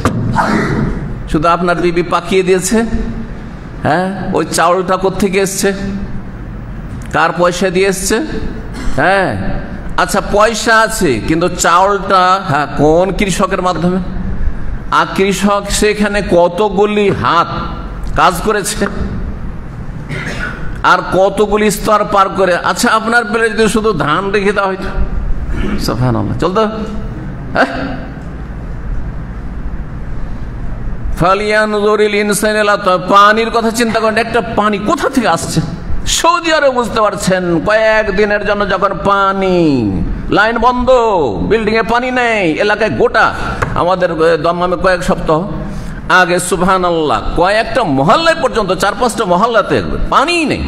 শুধু আপনার বিবি পাকিয়ে দিয়েছে। ওই চাউলটা কোত্থেকে এসছে, কার পয়সা দিয়ে এসছে? আচ্ছা পয়সা আছে, কিন্তু চাউলটা কোন কৃষকের মাধ্যমে? আর কৃষক সেখানে কতগুলি হাত কাজ করেছে আর কতগুলি স্তর পার করে। আচ্ছা আপনার পেলে যদি শুধু ধান রেখে দেওয়া হয়তো সুবহানাল্লাহ চলতো? পানির কথা চিন্তা করেন, একটা পানি কোথা থেকে আসছে? সৌদি আরব বুঝতে পারছেন, কয়েকদিনের জন্য যখন পানি লাইন বন্ধ, বিল্ডিং এ পানি নেই, এলাকায় গোটা আমাদের দমদমে কয়েক সপ্তাহ আগে সুবহানাল্লাহ কয়েকটা মহল্লায় পর্যন্ত 4-5টা মহল্লাতে পানি নেই।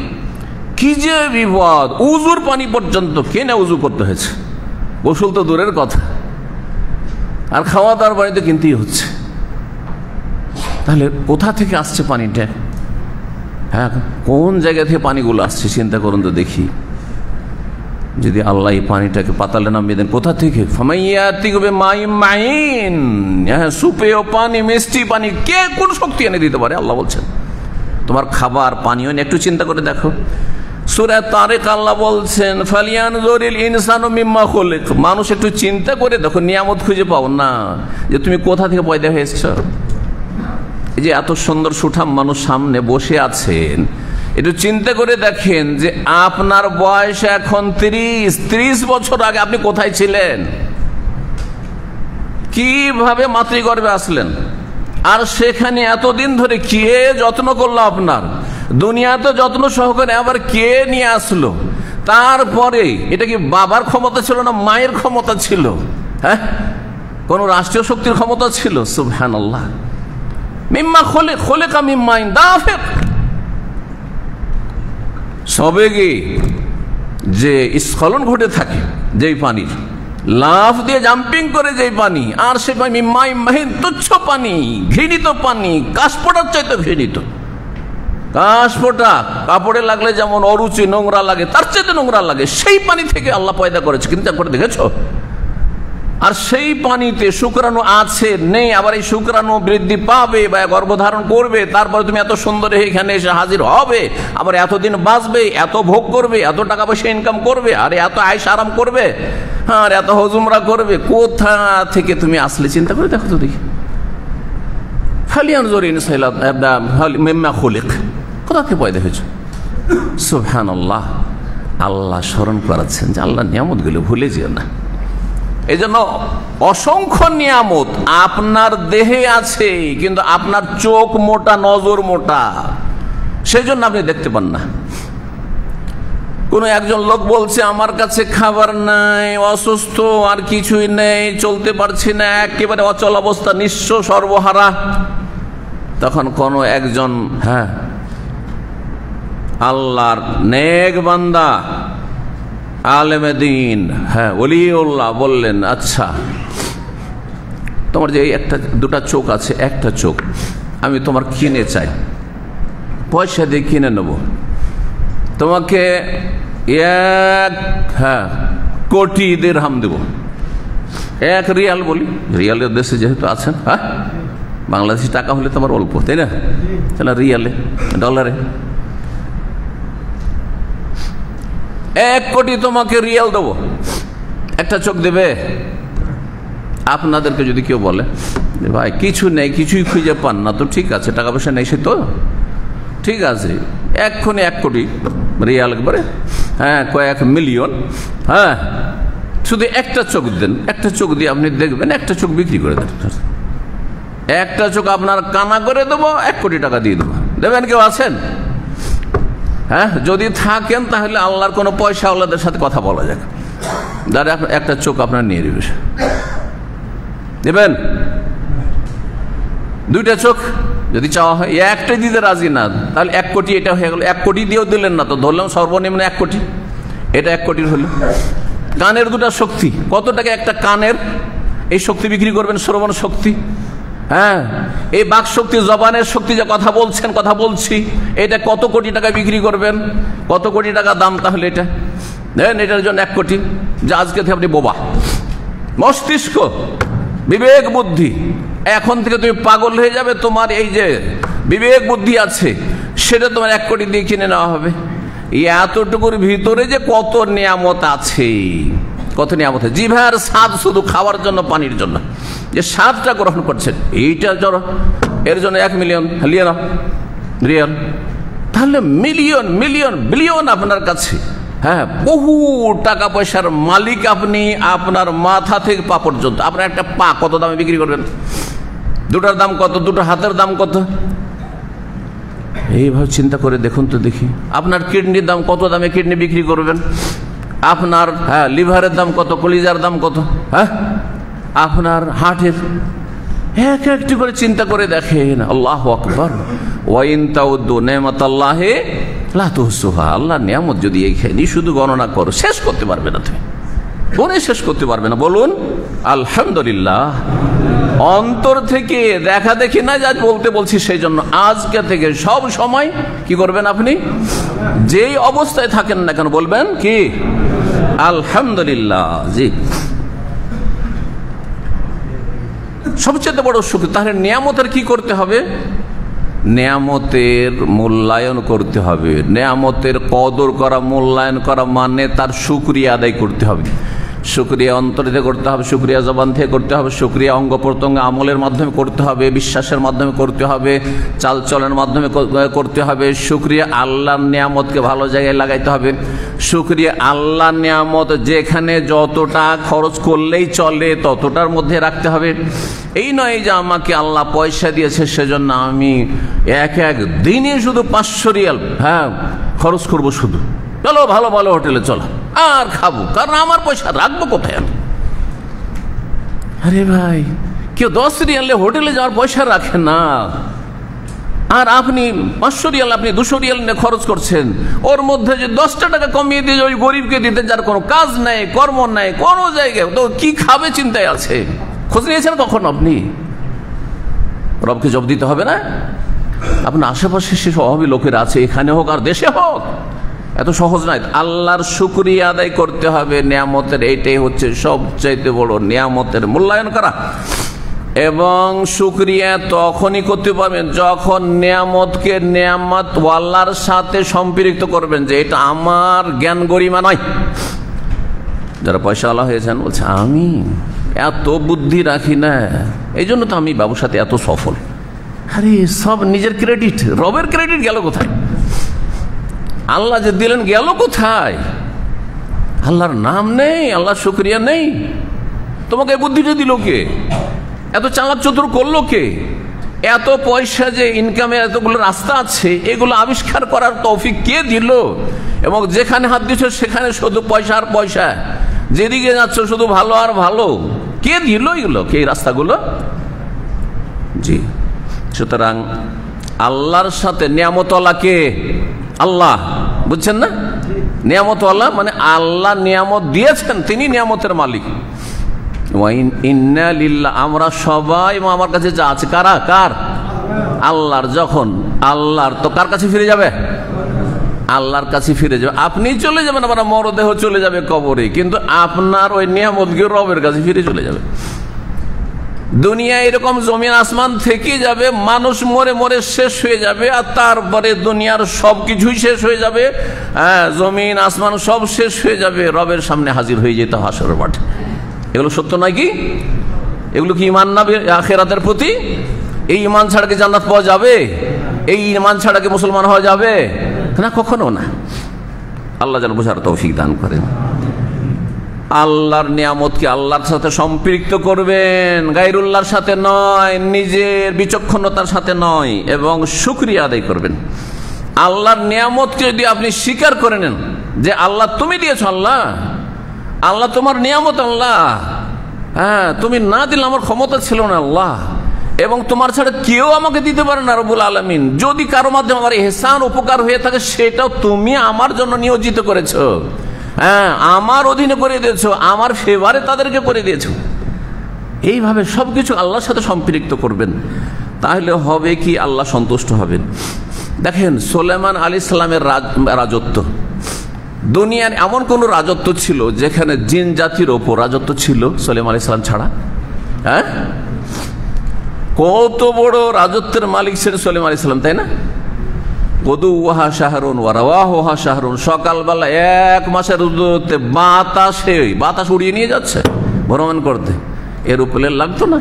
কি যে বিপদ, উজুর পানি পর্যন্ত কেনে উজু করতে হয়েছে, গোসল তো দূরের কথা, আর খাওয়া দাওয়ার পানি তো কিনতেই হচ্ছে। তাহলে কোথা থেকে আসছে পানিটা? কোন জায়গা থেকে পানিগুলো আসছে চিন্তা করুন তো দেখি। যদি আল্লাহ এই পানিটাকে পাতালে নামিয়ে দেন, কোথা থেকে? সুপেয় পানি, মিষ্টি পানি, কে কোন শক্তি এনে দিতে পারে? আল্লাহ বলছেন তোমার খাবার পানীয় নিয়ে একটু চিন্তা করে দেখো। সূরা তারিক আল্লাহ বলছেন ফালিয়ানজুরিল ইনসানু মিম্মা খুলিক, মানুষ একটু চিন্তা করে দেখো, নিয়ামত খুঁজে পাও না যে তুমি কোথা থেকে পয়দা হয়েছো। এই যে এত সুন্দর সুঠাম মানুষ সামনে বসে আছেন, একটু চিন্তা করে দেখেন যে আপনার বয়স এখন 30 বছর আগে আপনি কোথায় ছিলেন, কিভাবে মাতৃগর্ভে আসলেন, আর সেখানে এতদিন ধরে কে যত্ন করলো আপনার, দুনিয়াতে যত্ন সহকারে আবার কে নিয়ে আসলো। তারপরে এটা কি বাবার ক্ষমতা ছিল না মায়ের ক্ষমতা ছিল? কোন রাষ্ট্রীয় শক্তির ক্ষমতা ছিল? সুবহানাল্লাহ। মিম্মা খোলেকা মিম্মাইন দাফিক, সবেগে যে স্খলন ঘটে থাকে যেই পানির, লাফ দিয়ে জাম্পিং করে যেই পানি, আর সে পানি মিম্মাই মাহিন, তুচ্ছ পানি, ঘৃণিত পানি, কাশপোটার চাইতে ঘৃণিত। কাশপোটা কাপড়ে লাগলে যেমন অরুচি নোংরা লাগে, তার চাইতে নোংরা লাগে, সেই পানি থেকে আল্লাহ পয়দা করেছে। কিন্তু একবার দেখেছো? আর সেই পানিতে শুক্রাণু আছে নেই, আবার এই শুক্রাণু বৃদ্ধি পাবে বা গর্ভধারণ করবে, তারপরে তুমি এত সুন্দর এখানে এসে হাজির হবে, আবার এতদিন বাঁচবে, এত ভোগ করবে, এত টাকা পয়সা ইনকাম করবে, আর এত আয়েশ আরাম করবে, আর এত হজুমরা করবে। কোথা থেকে তুমি আসলে চিন্তা করে দেখো তো দেখি। কোথা থেকে পয়দা হয়েছ? সুবহানাল্লাহ। আল্লাহ স্মরণ করাচ্ছেন যে আল্লাহ নিয়ামতগুলো ভুলে যেও না। এই জন্য অসংখ্য নিয়ামত আপনার দেহে আছে, কিন্তু আপনার চোখ মোটা, নজর মোটা, সেই জন্য আপনি দেখতে পান না। কোন একজন লোক বলছে আমার কাছে খাবার নাই, অসুস্থ, আর কিছুই নেই, চলতে পারছি না, একেবারে অচল অবস্থা, নিঃস্ব সর্বহারা। তখন কোন একজন আল্লাহর নেক বান্দা, আলেমে দ্বীন, ওলিউল্লাহ বললেন আচ্ছা তোমার যে দুটা চোখ আছে, একটা চোখ আমি তোমার কিনে চাই, পয়সা দিয়ে কিনে নেব, তোমাকে 1 কোটি দিরহাম দেব। 1 রিয়াল বলি, রিয়ালের দেশে যেহেতু আছেন, বাংলাদেশি টাকা হলে তোমার অল্প, তাই না? তাহলে রিয়ালে, ডলারে 1 কোটি তোমাকে রিয়াল দেবো, একটা চোখ দেবে? আপনাদেরকে যদি কেউ বলে ভাই কিছু নেই, কিছুই খুঁজে পান না, তো ঠিক আছে, টাকা পয়সা নেই, সে তো ঠিক আছে, এক্ষুনি 1 কোটি রিয়াল, একবারে কয়েক মিলিয়ন, শুধু একটা চোখ দেন, একটা চোখ দিয়ে আপনি দেখবেন, একটা চোখ বিক্রি করে দেন, একটা চোখ আপনার কানা করে দেবো, 1 কোটি টাকা দিয়ে দেবো। দেবেন? কেউ আছেন? যদি থাকেন তাহলে আল্লাহর কোনো পয়সাওয়ালাদের সাথে কথা বলা যাক, যারা একটা চোখ আপনার নিয়ে দেবে, দেবেন? 2টা চোখ যদি চাওয়া হয়, একটাই দিতে রাজি না, তাহলে 1 কোটি এটা হয়ে গেল। 1 কোটি দিয়েও দিলেন না, তো ধরলাম সর্বনিম্ন 1 কোটি, এটা 1 কোটির হলো। কানের 2টা শক্তি, কত টাকা একটা কানের? এই শক্তি বিক্রি করবেন, শ্রবণ শক্তি। হ্যাঁ, এই বাক শক্তি, জবানের শক্তি, যে কথা বলছেন, কথা বলছি, এটা কত কোটি টাকা বিক্রি করবেন? কত কোটি টাকা দাম তাহলে এটা? এটার জন্য 1 কোটি। যে আজকে থেকে আপনি বোবা, মস্তিষ্ক, বিবেক বুদ্ধি, এখন থেকে তুমি পাগল হয়ে যাবে। তোমার এই যে বিবেক বুদ্ধি আছে সেটা তোমার 1 কোটি দিয়ে কিনে নেওয়া হবে। এতটুকুর ভিতরে যে কত নিয়ামত আছে, কত নিয়ামত আছে। জিভার স্বাদ শুধু খাওয়ার জন্য, পানির জন্য যে স্বাদটা গ্রহণ করছেন, এইটা এর জন্য 1 মিলিয়ন রিয়াল, তাহলে মিলিয়ন মিলিয়ন বিলিয়ন আপনার কাছে। হ্যাঁ, বহু টাকা পয়সার মালিক আপনি, আপনার মাথা থেকে পা পর্যন্ত। আপনার একটা পা কত দামে বিক্রি করবেন? 2টার দাম কত? 2টো হাতের দাম কত? এইভাবে চিন্তা করে দেখুন তো দেখি। আপনার কিডনির দাম কত দামে কিডনি বিক্রি করবেন? আপনার লিভারের দাম কত? কলিজার দাম কত? হ্যাঁ, আপনার হার্টের। এক একটি করে চিন্তা করে দেখেন। আল্লাহু আকবার। ওয়াইন তাউদ্দু নি'মাতাল্লাহি লা তুহসুহা। আল্লাহর নিয়ামত যদি এইখানে শুধু গণনা করো, শেষ করতে পারবে না, তুমি কোনে শেষ করতে পারবে না। বলুন আলহামদুলিল্লাহ। অন্তর থেকে দেখা দেখি না, যা বলতে বলছি সেই জন্য আজকে থেকে সব সময় কি করবেন? আপনি যেই অবস্থায় থাকেন না কেন বলবেন কি? আলহামদুলিল্লাহ। জি, সবচেয়ে বড় সুখ। তাহলে নিয়ামতের কি করতে হবে? নিয়ামতের মূল্যায়ন করতে হবে। নিয়ামতের কদর করা, মূল্যায়ন করা মানে তার শুকরিয়া আদায় করতে হবে। শুকরিয়া অন্তর থেকে করতে হবে, শুকরিয়া জবান থেকে করতে হবে, শুকরিয়া অঙ্গ প্রত্যঙ্গ আমলের মাধ্যমে করতে হবে, বিশ্বাসের মাধ্যমে করতে হবে, চালচলের মাধ্যমে করতে হবে। শুকরিয়া আল্লাহর নিয়ামতকে ভালো জায়গায় লাগাইতে হবে। শুকরিয়া আল্লাহর নিয়ামত যেখানে যতটা খরচ করলেই চলে ততটার মধ্যে রাখতে হবে। এই নয় যে আমাকে আল্লাহ পয়সা দিয়েছে সেজন্য আমি এক দিনে শুধু 500 রিয়াল খরচ করবো, শুধু চলো ভালো ভালো হোটেলে চলো আর খাবো, কারণ আমার পয়সা রাখবো কোথায় আমি? আরে ভাই, কেউ 10 রিয়ালে হোটেলে যাওয়ার পয়সা রাখে না, আর আপনি 500 রিয়াল, আপনি 200 রিয়াল নিয়ে খরচ করছেন। ওর মধ্যে যে 10টা টাকা কমিয়ে দিয়ে ওই গরিবকে দিতে, যার কোনো কাজ নেই, কর্ম নেই, কোনো জায়গায়, তো কি খাবে চিন্তায় আছে। খোঁজ নিয়েছেন কখন আপনি? রবকে জবাব দিতে হবে না? আপনার আশেপাশে সে অভাবী লোকেরা আছে, এখানে হোক আর দেশে হোক, এত সহজ নয়। আল্লাহর শুকরিয়া আদায় করতে হবে নিয়ামতের। এইটাই হচ্ছে সবচাইতে বড় নিয়ামতের মূল্যায়ন করা। এবং শুকরিয়া তখনই করতে পারবেন যখন নিয়ামতকে নিয়ামত আল্লাহর সাথে সম্পৃক্ত করবেন, যে এটা আমার জ্ঞান গরিমা নয়। যারা পয়সা আল্লাহ হয়েছেন বলছে আমি এত বুদ্ধি রাখি না, এই জন্য তো আমি ব্যবসাতে এত সফল। আরে সব নিজের ক্রেডিট, রবের ক্রেডিট গেল কোথায়? আল্লাহ যে দিলেন গেল কোথায়? আল্লাহর নাম নেই, আল্লাহর শুকরিয়া নেই। তোমাকে বুদ্ধিটা দিল কে? এত চালাক চতুর করলো কে? এত পয়সা যে ইনকামে এতগুলো রাস্তা আছে, এগুলো আবিষ্কার করার তৌফিক কে দিল? এবং যেখানে হাত দিচ্ছ সেখানে শুধু পয়সা আর পয়সা, যেদিকে যাচ্ছ শুধু ভালো আর ভালো, কে দিল এগুলো? কে এই রাস্তাগুলো? জি, সুতরাং আল্লাহর সাথে নিয়ামতওয়ালা কে? আল্লাহ। বুঝছেন না? নিয়ামতওয়ালা মানে আল্লাহ নিয়ামত দিয়েছেন, তিনি নিয়ামতের মালিক। ইন্না লিল্লাহ, আমরা সবাই আমার কাছে যা আছে, কারা? কার? আল্লাহর। যখন আল্লাহর, তো কার কাছে ফিরে যাবে? আল্লাহর কাছে ফিরে যাবে। আপনি চলে যাবেন, আপনার মরদেহ চলে যাবে কবরে, কিন্তু আপনার ওই নিয়ামত গিয়ে রবের কাছে ফিরে চলে যাবে। দুনিয়া এরকম জমিন আসমান থেকে যাবে, মানুষ মরে মরে শেষ হয়ে যাবে, আর তারপরে দুনিয়ার সবকিছুই শেষ হয়ে যাবে। জমিন আসমান সব শেষ হয়ে যাবে, রবের সামনে হাজির হয়ে যেতে হাসরের মাঠে। এগুলো সত্য নয় কি? এগুলো কি ইমান না আখিরাতের প্রতি? এই ইমান ছাড়া কি জান্নাত পাওয়া যাবে? এই ইমান ছাড়া কি মুসলমান হওয়া যাবে? না, কখনো না। আল্লাহ যেন বোঝার তৌফিক দান করেন। আল্লাহর নিয়ামতকে আল্লাহর সাথে সম্পৃক্ত করবেন, গায়রুল্লাহর সাথে নয়, নিজের বিচক্ষণতার সাথে নয়, এবং শুকরিয়া আদায় করবেন। আল্লাহর নিয়ামতকে যদি আপনি স্বীকার করে নেন যে আল্লাহ তুমি দিয়েছ, আল্লাহ আল্লাহ তোমার নিয়ামত, আল্লাহ তুমি না দিলে আমার ক্ষমতা ছিল না আল্লাহ, এবং তোমার ছাড়া কেউ আমাকে দিতে পারে না রব্বুল আলামিন। যদি কারো মাধ্যমে আমার ইহসান উপকার হয়ে থাকে, সেটাও তুমি আমার জন্য নিয়োজিত করেছো, আমার অধীনে করে দিয়েছো, আমার ফেভারে তাদেরকে করে দিয়েছো। এইভাবে সবকিছু আল্লাহর সাথে সম্পৃক্ত করবেন, তাহলে হবে কি আল্লাহ সন্তুষ্ট হবেন। দেখেন সুলাইমান আলাইহিস সালামের রাজত্ব, দুনিয়ার এমন কোন রাজত্ব ছিল যেখানে জিন জাতির ওপর রাজত্ব ছিল সুলাইমান আলাইহিস সালাম ছাড়া? হ্যাঁ, কত বড় রাজত্বের মালিক ছিলেন সুলাইমান আলাইহিস সালাম, তাই না? গদুওয়াহা শাহরুন ওয়া রাওয়াহুহা শাহরুন, সকালবেলা 1 মাসের রোদে বাতাস উড়িয়ে নিয়ে যাচ্ছে ভ্রমণ করতে, এরোপ্লেন লাগতো না,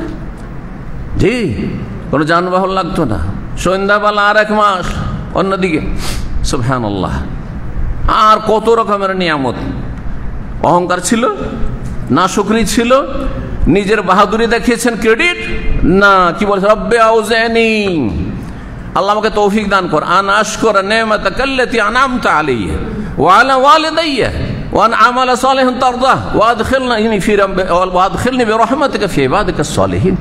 জি কোনো যানবাহন লাগতো না। সন্ধ্যাবেলা আর 1 মাস অন্যদিকে, সুবহানাল্লাহ। আর কত রকমের নিয়ামত। অহংকার ছিল না, শুকরি ছিল, নিজের বাহাদুরি দেখিয়েছেন, ক্রেডিট না, কি বলছে, রব্বে আউজিনি, আল্লাহ আমাকে তৌফিক দান কর, আন আশকুরা নি'মাতাকাল্লাতী আন'আমতা আলাইয়া ওয়া আলা ওয়ালিদাইয়া ওয়া আন আমালা সালিহান তারদাহ ওয়া আদখিলনি বিরহমাতিকা ফি ইবাদিকাস সালিহিন।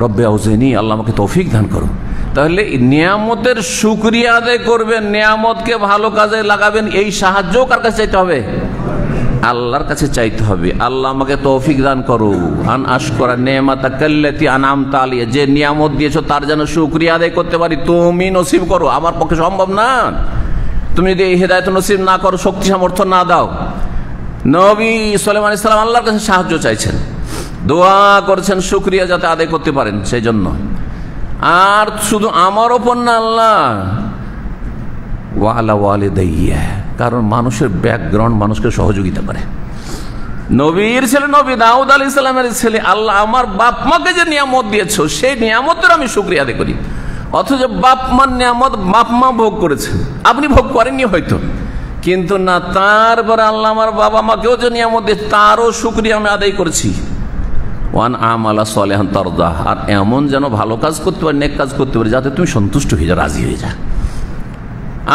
রব্বে আউজিনি, আল্লাহ আমাকে তৌফিক দান করো। তাহলে নিয়ামতের শুকরিয়া আদায় করবেন, নিয়ামতকে ভালো কাজে লাগাবেন, এই সাহায্য কার কাছে চাইতে হবে? আল্লাহর কাছে চাইতে হবে। আল্লাহ আমাকে তৌফিক দান করো, আন আশকুরা নি'মাতাকাল্লাতী আন'আমতা আলাইয়া, যে নিয়ামত দিয়েছো তার যেন শুকরিয়া আদায় করতে পারি, তুমি নসিব করো। আমার পক্ষে সম্ভব না, তুমি যদি এই হেদায়েত নসিব না করো, শক্তি সামর্থ্য না দাও। নবী সুলাইমান আলাইহিস সালাম আল্লাহর কাছে সাহায্য চাইছেন, দোয়া করছেন শুকরিয়া যাতে আদায় করতে পারেন সেই জন্য। আর শুধু আমার ওপর না, আল্লাহ ওয়া আলা ওয়ালিদাইয়া, কারণ মানুষের ব্যাকগ্রাউন্ড মানুষকে সহযোগিতা করে। নবীর ছেলে নবী দাউদ আলাইহিস সালামের ছেলে, আল্লাহ আমার বাপ মাকে যে নিয়ামত দিয়েছো সেই নিয়ামতের আমি শুকরিয়া আদায় করি। অথচ বাপ মার নিয়ামত বাপ মা ভোগ করেছেন, আপনি ভোগ করেননি হয়তো, কিন্তু না, তারপরে আল্লাহ আমার বাবা মাকেও যে নিয়ামত দিয়ে তারও শুকরিয়া আমি আদায় করছি। ওয়ান আমালা সালিহান তারদাহ, আর এমন যেন ভালো কাজ করতে পারি, নেক কাজ করতে পারি যাতে তুমি সন্তুষ্ট হয়ে যা, রাজি হয়ে যা।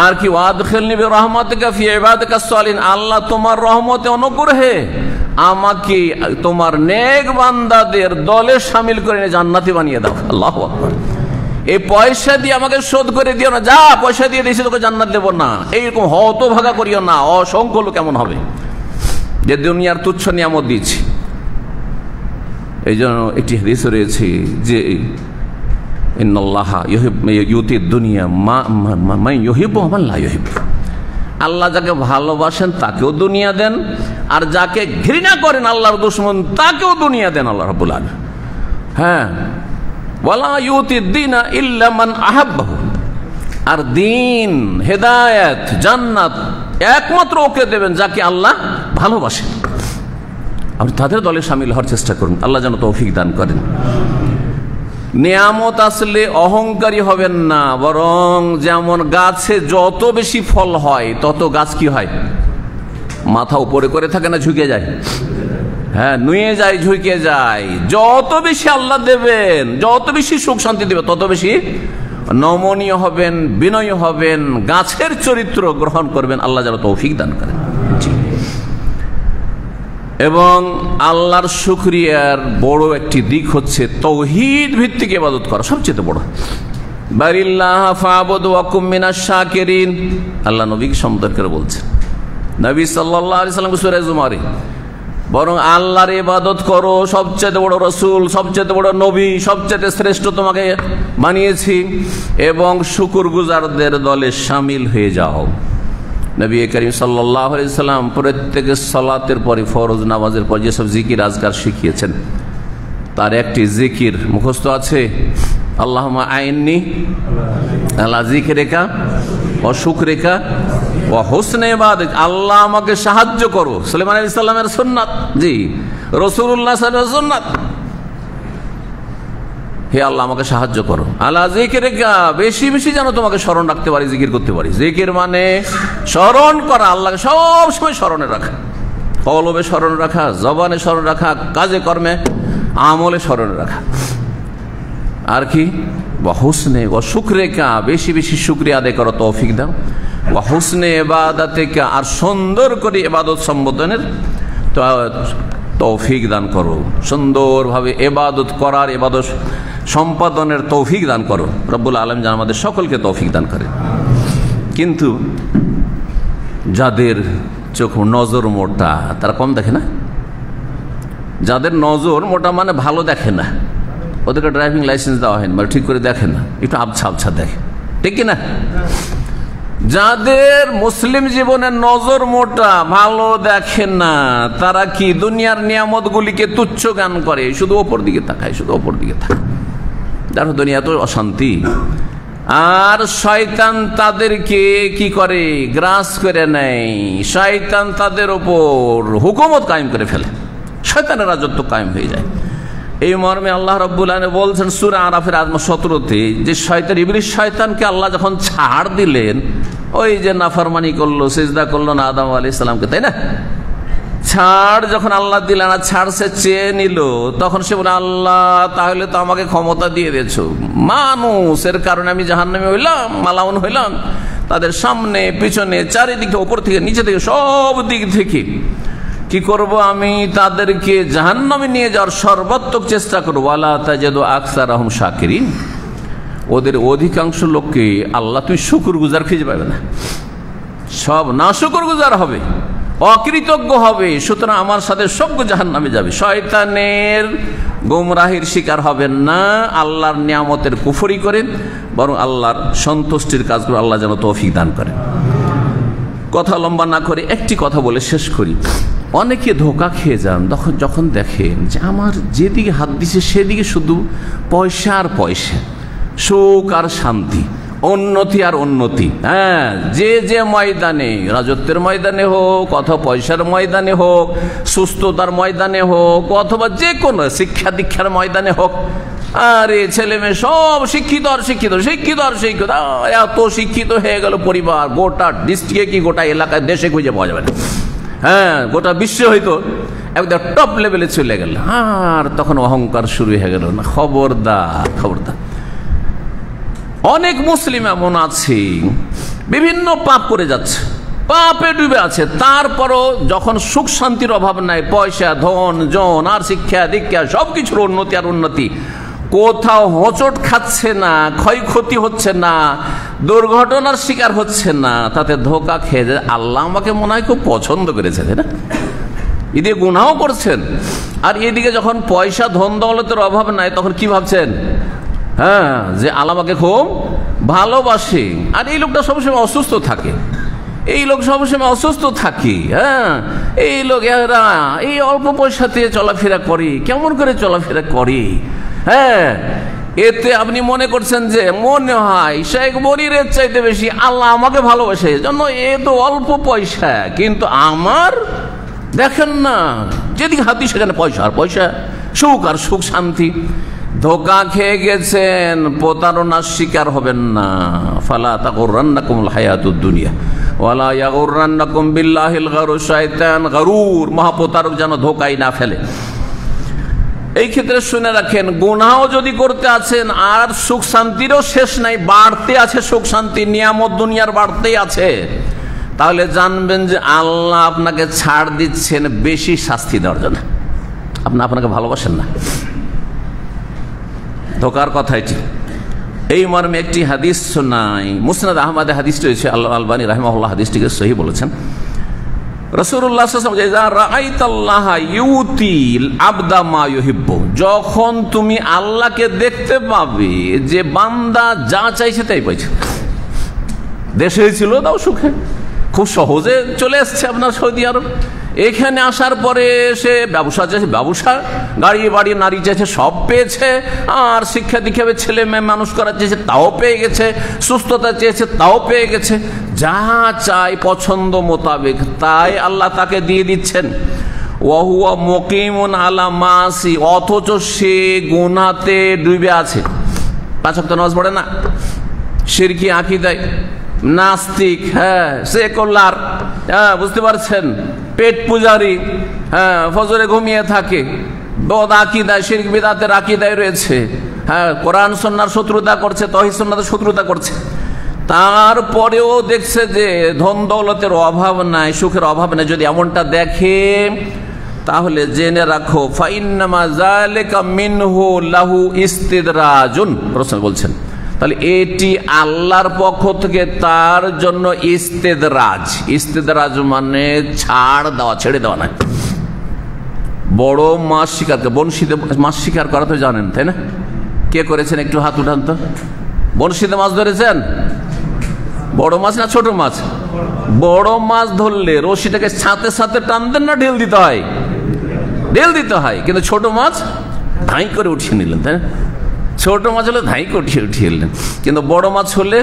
আর কি, ওয়াদখিলনি বিরহমাতিকা ফি ইবাদিকাস সালিহিন, আল্লাহ তোমার রহমতে অনুগ্রহে আমাকে তোমার নেক বান্দাদের দলে শামিল করে জান্নাতি বানিয়ে দাও। আল্লাহু আকবার। এই পয়সা দিয়ে আমাকে শোধ করে দিও না, যা পয়সা দিয়ে দিয়েছি তোকে জান্নাত দেব না, এইরকম হতভাগা করিও না। অসংখ্য লোক কেমন হবে যে দুনিয়ার তুচ্ছ নিয়ামত দিয়েছি। এই জন্য একটি হাদিস রয়েছে যে ইন্নাল্লাহা ইউতিদ দুনিয়া মা ইউহিব্বু ওয়া মান লা ইউহিব্বু, আল্লাহ যাকে ভালোবাসেন তাকেও দুনিয়া দেন, আর যাকে ঘৃণা করেন আল্লাহর দুশমন তাকেও দুনিয়া দেন আল্লাহ রাব্বুল আলামিন। হ্যাঁ, ওয়ালা ইউতিদ দীনা ইল্লা মান আহাব্বাহু, আর দ্বীন, হেদায়েত, জান্নাত একমাত্র ওকে দেবেন যাকে আল্লাহ ভালোবাসেন। আপনি তাদের দলে শামিল হওয়ার চেষ্টা করুন, আল্লাহ যেন তৌফিক দান করেন। নিয়ামত আসলে অহংকারী হবেন না, বরং যেমন গাছে যত বেশি ফল হয় তত গাছ কি হয়, মাথা উপরে করে থাকে না, ঝুঁকে যায়। হ্যাঁ, নুয়ে যায়, ঝুঁকে যায়। যত বেশি আল্লাহ দেবেন, যত বেশি সুখ শান্তি দেবে, তত বেশি নমনীয় হবেন, বিনয়ী হবেন, গাছের চরিত্র গ্রহণ করবেন। আল্লাহ যেন তৌফিক দান করেন। এবং আল্লাহর শুকরিয়ার বড় একটি দিক হচ্ছে তাওহীদ ভিত্তিক ইবাদত করা, সবচেয়ে বড়। বারিল্লাহ ফাবুদু ওয়া কুম মিনাশ শাকিরিন, আল্লাহ নবীকে সম্বোধন করে বলছেন, নবী সাল্লাল্লাহু আলাইহি সাল্লাম সূরা জুমারে, বরং আল্লাহর ইবাদত করো, সবচেয়ে বড় রাসূল, সবচেয়ে বড় নবী, সবচেয়ে শ্রেষ্ঠ তোমাকে বানিয়েছি, এবং শুকরগুজারদের দলে শামিল হয়ে যাও। নবী করিম সাল্লাল্লাহু আলাইহি সাল্লাম প্রত্যেক সালাতের পরে, ফরজ নামাজের পর যেসব জিকির আজকার শিখিয়েছেন তার একটি জিকির মুখস্থ আছে, আল্লাহুম্মা আইন্নি আলা যিকরিকা ওয়া শুকরিকা ওয়া হুসনি ইবাদাতিক, আল্লাহ আমাকে সাহায্য করো। সুলাইমান আলাইহিস সালামের সুন্নাত, জি রাসূলুল্লাহ সাল্লাল্লাহু আলাইহি ওয়াসাল্লাম, হে আল্লাহ আমাকে সাহায্য করো। আলা যিকরিকা, বেশি বেশি যেন তোমাকে স্মরণ রাখতে পারি, জিকির করতে পারি। জিকির মানে স্মরণ করা, আল্লাহকে সব সময় স্মরণে রাখা, কলবে স্মরণ রাখা, জবানে স্মরণ রাখা, কাজে কর্মে আমলে স্মরণ রাখা। আর কি, ওয়া হুসনে ওয়া শুকরিকা, বেশি বেশি শুকরিয়া আদায় করো, তৌফিক দাও। ওয়া হুসনে ইবাদাতিকা, আর সুন্দর করে ইবাদত সম্বোধনের তৌফিক দান করো, সুন্দরভাবে ইবাদত করার, ইবাদত সম্পাদনের তৌফিক দান করো। রব্বুল আলামিন যেন আমাদের সকলকে তৌফিক দান করে। কিন্তু যাদের চোখ নজর মোটা, তারা কম দেখে না, যাদের নজর মোটা মানে ভালো দেখে না, ওদেরকে ড্রাইভিং লাইসেন্স দেওয়া হয়নি, মানে ঠিক করে দেখে না, একটু আবছা আবছা দেখে, ঠিক কিনা? যাদের মুসলিম জীবনের নজর মোটা, ভালো দেখে না, তারা কি দুনিয়ার নিয়ামত গুলিকে তুচ্ছ জ্ঞান করে, শুধু ওপর দিকে তাকায়, শুধু ওপর দিকে তাকায়, দেখো দুনিয়া তো অশান্তি। আর শয়তান তাদেরকে কি করে, গ্রাস করে নেয়, শয়তান তাদের উপর হুকুমত কায়েম করে ফেলে, শয়তানের রাজত্ব কায়েম হয়ে যায়। এই মর্মে আল্লাহ রাব্বুল আলামিন বলছেন সূরা আরাফের 17-তে যে শয়তান, ইবলিস শয়তানকে আল্লাহ যখন ছাড় দিলেন, ওই যে নাফরমানি করলো, সিজদা করলো না আদম আলাইহিস সালামকে, তাই না? ছাড় যখন আল্লাহ দিলেন, আর ছাড় সে চেয়ে নিল, তখন সে বলে আল্লাহ তাহলে তো আমাকে ক্ষমতা দিয়ে দিয়েছো, মানুষের কারণে আমি জাহান্নামী হইলাম, মালাউন হইলাম, তাদের সামনে পিছনে চারিদিকে ওপর থেকে নিচে থেকে সব দিক থেকে কি করব, আমি তাদেরকে জাহান্নামে নিয়ে যাওয়ার সর্বাত্মক চেষ্টা করবো। ওয়ালা তাজিদু আকসারাহুম শাকিরিন, ওদের অধিকাংশ লোককে আল্লাহ তুমি শুকরগুজার খুঁজে পাবে না, সব নাশুকরগুজার হবে, অকৃতজ্ঞ হবে। সুতরাং আমার সাথে সব জাহান্নামে যাবে। শয়তানের গোমরাহির শিকার হবেন না, আল্লাহর নিয়ামতের কুফরি করেন, বরং আল্লাহর সন্তুষ্টির কাজ করে আল্লাহ যেন তৌফিক দান করেন। কথা লম্বা না করে একটি কথা বলে শেষ করি। অনেকে ধোঁকা খেয়ে যান যখন দেখেন যে আমার যেদিকে হাত দিছে সেদিকে শুধু পয়সা আর পয়সা, সুখ আর শান্তি, উন্নতি আর উন্নতি। হ্যাঁ, যে ময়দানে, রাজত্বের ময়দানে হোক অথবা পয়সার ময়দানে হোক, সুস্থতার ময়দানে হোক অথবা যে কোনো শিক্ষা দীক্ষার ময়দানে হোক, আরে ছেলে মেয়ে সব শিক্ষিত আর শিক্ষিত, শিক্ষিত আর শিক্ষিত, এত শিক্ষিত হয়ে গেল পরিবার, গোটা ডিস্ট্রিক্টে কি গোটা এলাকায় দেশে খুঁজে পাওয়া যাবে না, হ্যাঁ গোটা বিশ্বে হয়তো একদম টপ লেভেলে চলে গেল। আর তখন অহংকার শুরু হয়ে গেল। না, খবরদার খবরদার। অনেক মুসলিম এমন আছে বিভিন্ন পাপ করে যাচ্ছে, পাপে ডুবে আছে, তারপরও যখন সুখ শান্তির অভাব নাই, পয়সা ধন জন আর শিক্ষা দীক্ষা সবকিছুর উন্নতি আর উন্নতি, কোথাও হোঁচট খাচ্ছে না, ক্ষয়ক্ষতি হচ্ছে না, দুর্ঘটনার শিকার হচ্ছে না, তাতে ধোঁকা খেয়ে যায় আল্লাহ আমাকে মনে হয় খুব পছন্দ করেছে, তাই না? এদিকে গুনাহও করছেন, আর এদিকে যখন পয়সা ধন দৌলতের অভাব নাই তখন কি ভাবছেন, হ্যাঁ যে আল্লাহ আমাকে খুব ভালোবাসে। আর এই লোকটা সবসময় অসুস্থ থাকে, এই লোক সবসময় অসুস্থ থাকে, হ্যাঁ এই লোক এরা এই অল্প পয়সাতে চলাফেরা করে, কেমন করে চলাফেরা করে, হ্যাঁ এতে আপনি মনে করছেন যে মনে হয় শেখ বরিরের চাইতে বেশি আল্লাহ আমাকে ভালোবাসে, জন্য এ তো অল্প পয়সা, কিন্তু আমার দেখেন না যেদিকে হাতি সেখানে পয়সা আর পয়সা, সুখ আর সুখ শান্তি। ধোঁকা খেয়ে গেছেন, প্রতারণার শিকার হবেন না। ফালা তাগুররান্নাকুমুল হায়াতুদ দুনিয়া ওয়ালা ইয়াগুররান্নাকুম বিল্লাহিল গারুর, শয়তান গারুর মহাপ্রতারক যেন ধোঁকাই না ফেলে। এই ক্ষেত্রে শুনে রাখেন, গুনাহও যদি করতে আছেন আর সুখ শান্তিরও শেষ নাই, বাড়তে আছে সুখ শান্তি, নিয়ামত দুনিয়ার বাড়তেই আছে, তাহলে জানবেন যে আল্লাহ আপনাকে ছাড় দিচ্ছেন বেশি শাস্তি দেওয়ার জন্য, আপনাকে ভালোবাসেন না। ধোকার কথা এটি। এই মর্মে একটি হাদিস শোনাই, মুসনাদ আহমদে হাদিস রয়েছে, আল্লাহ আলবানী রাহিমাহুল্লাহ হাদিসটিকে সহিহ বলেছেন। রাসূলুল্লাহ সাল্লাল্লাহু আলাইহি ওয়াসাল্লাম রাআইতাল্লাহা ইউতিল আবদা মা ইউহিব্বু, যখন তুমি আল্লাহকে দেখতে পাবে যে বান্দা যা চাইছে তাই পাইছে। দেশে ছিল তাও সুখে, খুব সহজে চলে এসছে আপনার সৌদি আরব, এখানে আসার পরে সে ব্যবসা চাইছে ব্যবসা, গাড়ি বাড়ি নারী চাইছে সব পেয়েছে, আর শিক্ষা দীক্ষা ছেলে মেয়ে মানুষ করার চেয়েছে তাও পেয়ে গেছে, সুস্থতা চেয়েছে তাও পেয়ে গেছে, যা চাই পছন্দ মোতাবেক তাই আল্লাহ তাকে দিয়ে দিচ্ছেন। ওয়াহুয়া মুকিমুন আলা মাসি, অথচ সে গুনাহতে ডুবে আছে, 5 ওয়াক্ত নামাজ পড়ে না, শিরকি আকীদায় নাস্তিক, হ্যাঁ সেকুলার, হ্যাঁ বুঝতে পারছেন, পেট পূজারি, হ্যাঁ ফজরে ঘুমিয়ে থাকে, বদ আকীদায় শিরক বিদআতের আকীদায় রয়েছে, হ্যাঁ কোরআন সুন্নাহর শত্রুতা করছে, তাওহীদ সুন্নাতের শত্রুতা করছে, তারপরেও দেখছে যে ধন দৌলতের অভাব নাই, সুখের অভাব নাই। যদি এমনটা দেখে তাহলে জেনে রাখো ফাইন্নামা যালিকা মিনহু লাহু ইস্তিদরাজুন, রাসূল বলছেন তাহলে এটি আল্লাহর পক্ষ থেকে তার জন্য ইস্তেদরাজ। ইস্তেদরাজ মানে ছাড় দেওয়া, ছেড়ে দেওয়া না, বড় মাছ শিকার, বনশিতে মাছ শিকার করা তো জানেন তাই না? কে করেছেন একটু হাত উঠান তো। বনশিতে মাছ ধরেছেন? বড় মাছ না ছোট মাছ? বড় মাছ ধরলে রশিটাকে সাথে সাথে টান দেন না ঢেল দিতে হয়? ঢেল দিতে হয়। কিন্তু ছোট মাছ ধাই করে উঠিয়ে নিলেন তাই না? ছোট মাছ হলে ধাই করে উঠিয়ে নিলেন, কিন্তু বড় মাছ হলে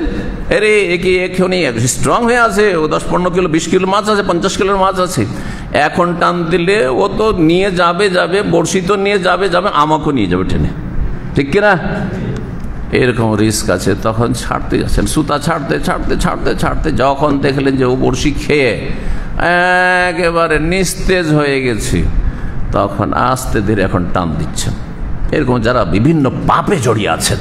আরে একে এখনই স্ট্রং হয়ে আছে, ও 10-15 কিলো 20 কিলো মাছ আছে, 50 কিলোর মাছ আছে, এখন টান দিলে ও তো নিয়ে যাবে, বড়শি তো নিয়ে যাবে, আমাকেও নিয়ে যাবে টেনে, ঠিক কিনা? এরকম রিস্ক আছে। তখন ছাড়তে যাচ্ছেন, সুতা ছাড়তে যখন দেখলেন যে ও বড়শি খেয়ে একেবারে নিস্তেজ হয়ে গেছে, তখন আস্তে ধীরে এখন টান দিচ্ছেন। এরকম যারা বিভিন্ন পাপে জড়িয়ে আছেন,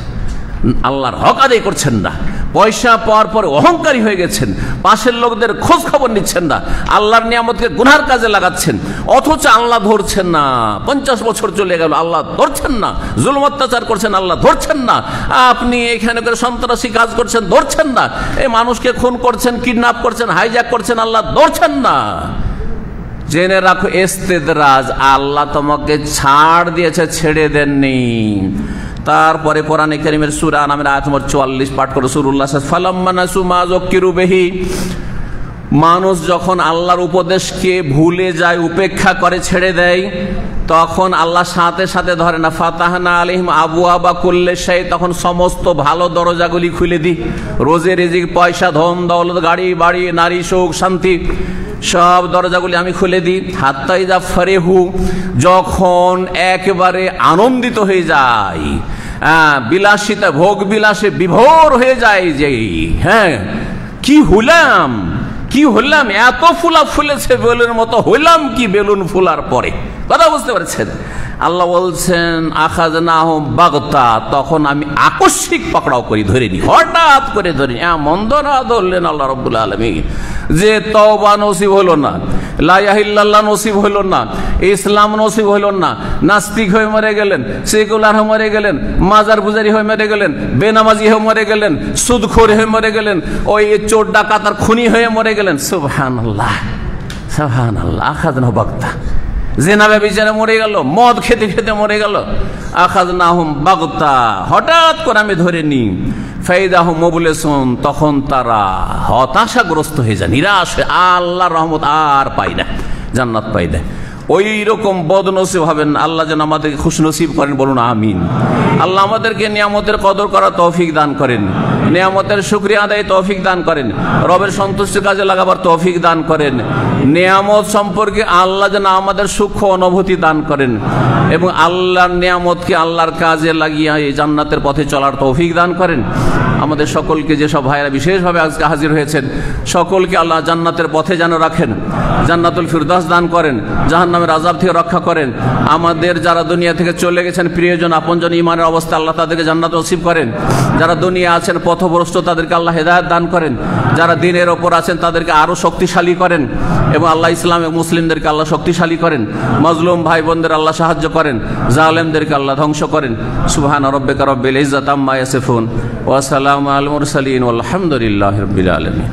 আল্লাহর হক আদায় করছেন না, পয়সা পাওয়ার পরে অহংকারী হয়ে গেছেন, পাশের লোকদের খোঁজ খবর নিচ্ছেন না, আল্লাহর নিয়ামতকে গুনার কাজে লাগাচ্ছেন, অথচ আল্লাহ ধরছেন না। 50 বছর চলে গেল, আল্লাহ ধরছেন না। জুলুম অত্যাচার করছেন, আল্লাহ ধরছেন না। আপনি এখানে করে সন্ত্রাসী কাজ করছেন, ধরছেন না। এই মানুষকে খুন করছেন, কিডন্যাপ করছেন, হাইজ্যাক করছেন, আল্লাহ ধরছেন না। জেনে রাখো ইস্তেদরাজ, আল্লাহ তোমাকে ছাড় দিয়েছে, ছেড়ে দেননি। তারপরে কোরআনে কারীমের সূরা নামের আয়াত নম্বর 44 পাঠ করে রাসূলুল্লাহ ফালাম্মা নাসু মা যুকিরু বিহি, মানুষ যখন আল্লাহর উপদেশকে ভুলে যায়, উপেক্ষা করে, ছেড়ে দেয়, তখন আল্লাহ সাথে সাথে ধরে না। ফাতাহনা আলাইহিম আবওয়াবা কুল্লি শাই, তখন সমস্ত ভালো দরজাগুলি খুলে দিই। রোজে রিজিক, পয়সা, ধন দৌলত, গাড়ি বাড়ি, নারী, সুখ, শান্তি, সব দরজাগুলি আমি খুলে দিই। হাত্তা ইযা ফারিহু, যখন একেবারে আনন্দিত হয়ে যায়, বিলাসিতা ভোগ বিলাসে বিভোর হয়ে যায়, যে হ্যাঁ কি হলাম, এত ফুলা ফুলেছে বেলুনের মতো, হইলাম কি বেলুন ফুলার পরে। কথা বুঝতে পারছেন? আল্লাহ বলছেন আখাযনাহুম বাগতা, তখন আমি আকস্মিক পাকড়াও করি, ধরে নি, হঠাৎ করে ধরি। এমন ধরা ধরলেন আল্লাহ রাব্বুল আলামিন যে তওবা নসিব হলো না, লা ইলাহা ইল্লাল্লাহ নসিব হলো না, ইসলাম নসিব হলো না, নাস্তিক হয়ে মরে গেলেন, সেকুলার হয়ে মরে গেলেন, মাজার পূজারি হয়ে মরে গেলেন, বেনামাজি হয়ে মরে গেলেন, সুদখোর হয়ে মরে গেলেন, ওই চোর ডাকাত আর খুনি হয়ে মরে গেলেন। সুবহানাল্লাহ, সুবহানাল্লাহ। আখাযনাহুম বাগতা, জিনা ব্যভিচারে মরে গেল, মদ খেতে খেতে মরে গেল। আখাযনাহুম বাগতা, হঠাৎ করে আমি ধরে নি। ফাইদাহুম মুবলিসুন, তখন তারা হতাশাগ্রস্ত হয়ে যায়, নিরাশ হয়ে, আল্লাহর রহমত আর পাই না, জান্নাত পাই না। ওই রকম বদনসিব হবেন। আল্লাহ যেন আমাদেরকে খুশনসিব করেন, বলুন আমিন। আল্লাহ আমাদেরকে নিয়ামতের কদর করার তৌফিক দান করেন, নিয়ামতের শুকরিয়া আদায় তৌফিক দান করেন, রবের সন্তুষ্টির কাজে লাগাবার তৌফিক দান করেন, নিয়ামত সম্পর্কে আল্লাহ যেন আমাদের সূক্ষ্ম অনুভূতি দান করেন, এবং আল্লাহর নিয়ামতকে আল্লাহর কাজে লাগিয়ে এই জান্নাতের পথে চলার তৌফিক দান করেন। আমাদের সকলকে, যেসব ভাইয়েরা বিশেষভাবে আজকে হাজির হয়েছেন, সকলকে আল্লাহ জান্নাতের পথে যেন রাখেন, জান্নাতুল ফিরদাউস দান করেন, জাহান্নামের আযাব থেকে রক্ষা করেন। আমাদের যারা দুনিয়া থেকে চলে গেছেন, প্রিয়জন আপনজন, ঈমানের অবস্থা, আল্লাহ তাদেরকে জান্নাত নসিব করেন। যারা দুনিয়া আছেন পথভ্রষ্ট, তাদেরকে আল্লাহ হেদায়েত দান করেন। যারা দ্বীনের ওপর আছেন তাদেরকে আরো শক্তিশালী করেন, এবং আল্লাহ ইসলাম এবং মুসলিমদেরকে আল্লাহ শক্তিশালী করেন। মাজলুম ভাই বোনদের আল্লাহ সাহায্য করেন, জালেমদেরকে আল্লাহ ধ্বংস করেন। সুবহানা রাব্বিকা রাব্বিল ইজ্জাতি আম্মা ইয়াসিফুন ওয়া সালামুন আলাল মুরসালিন ওয়ালহামদুলিল্লাহি রাব্বিল আলামিন।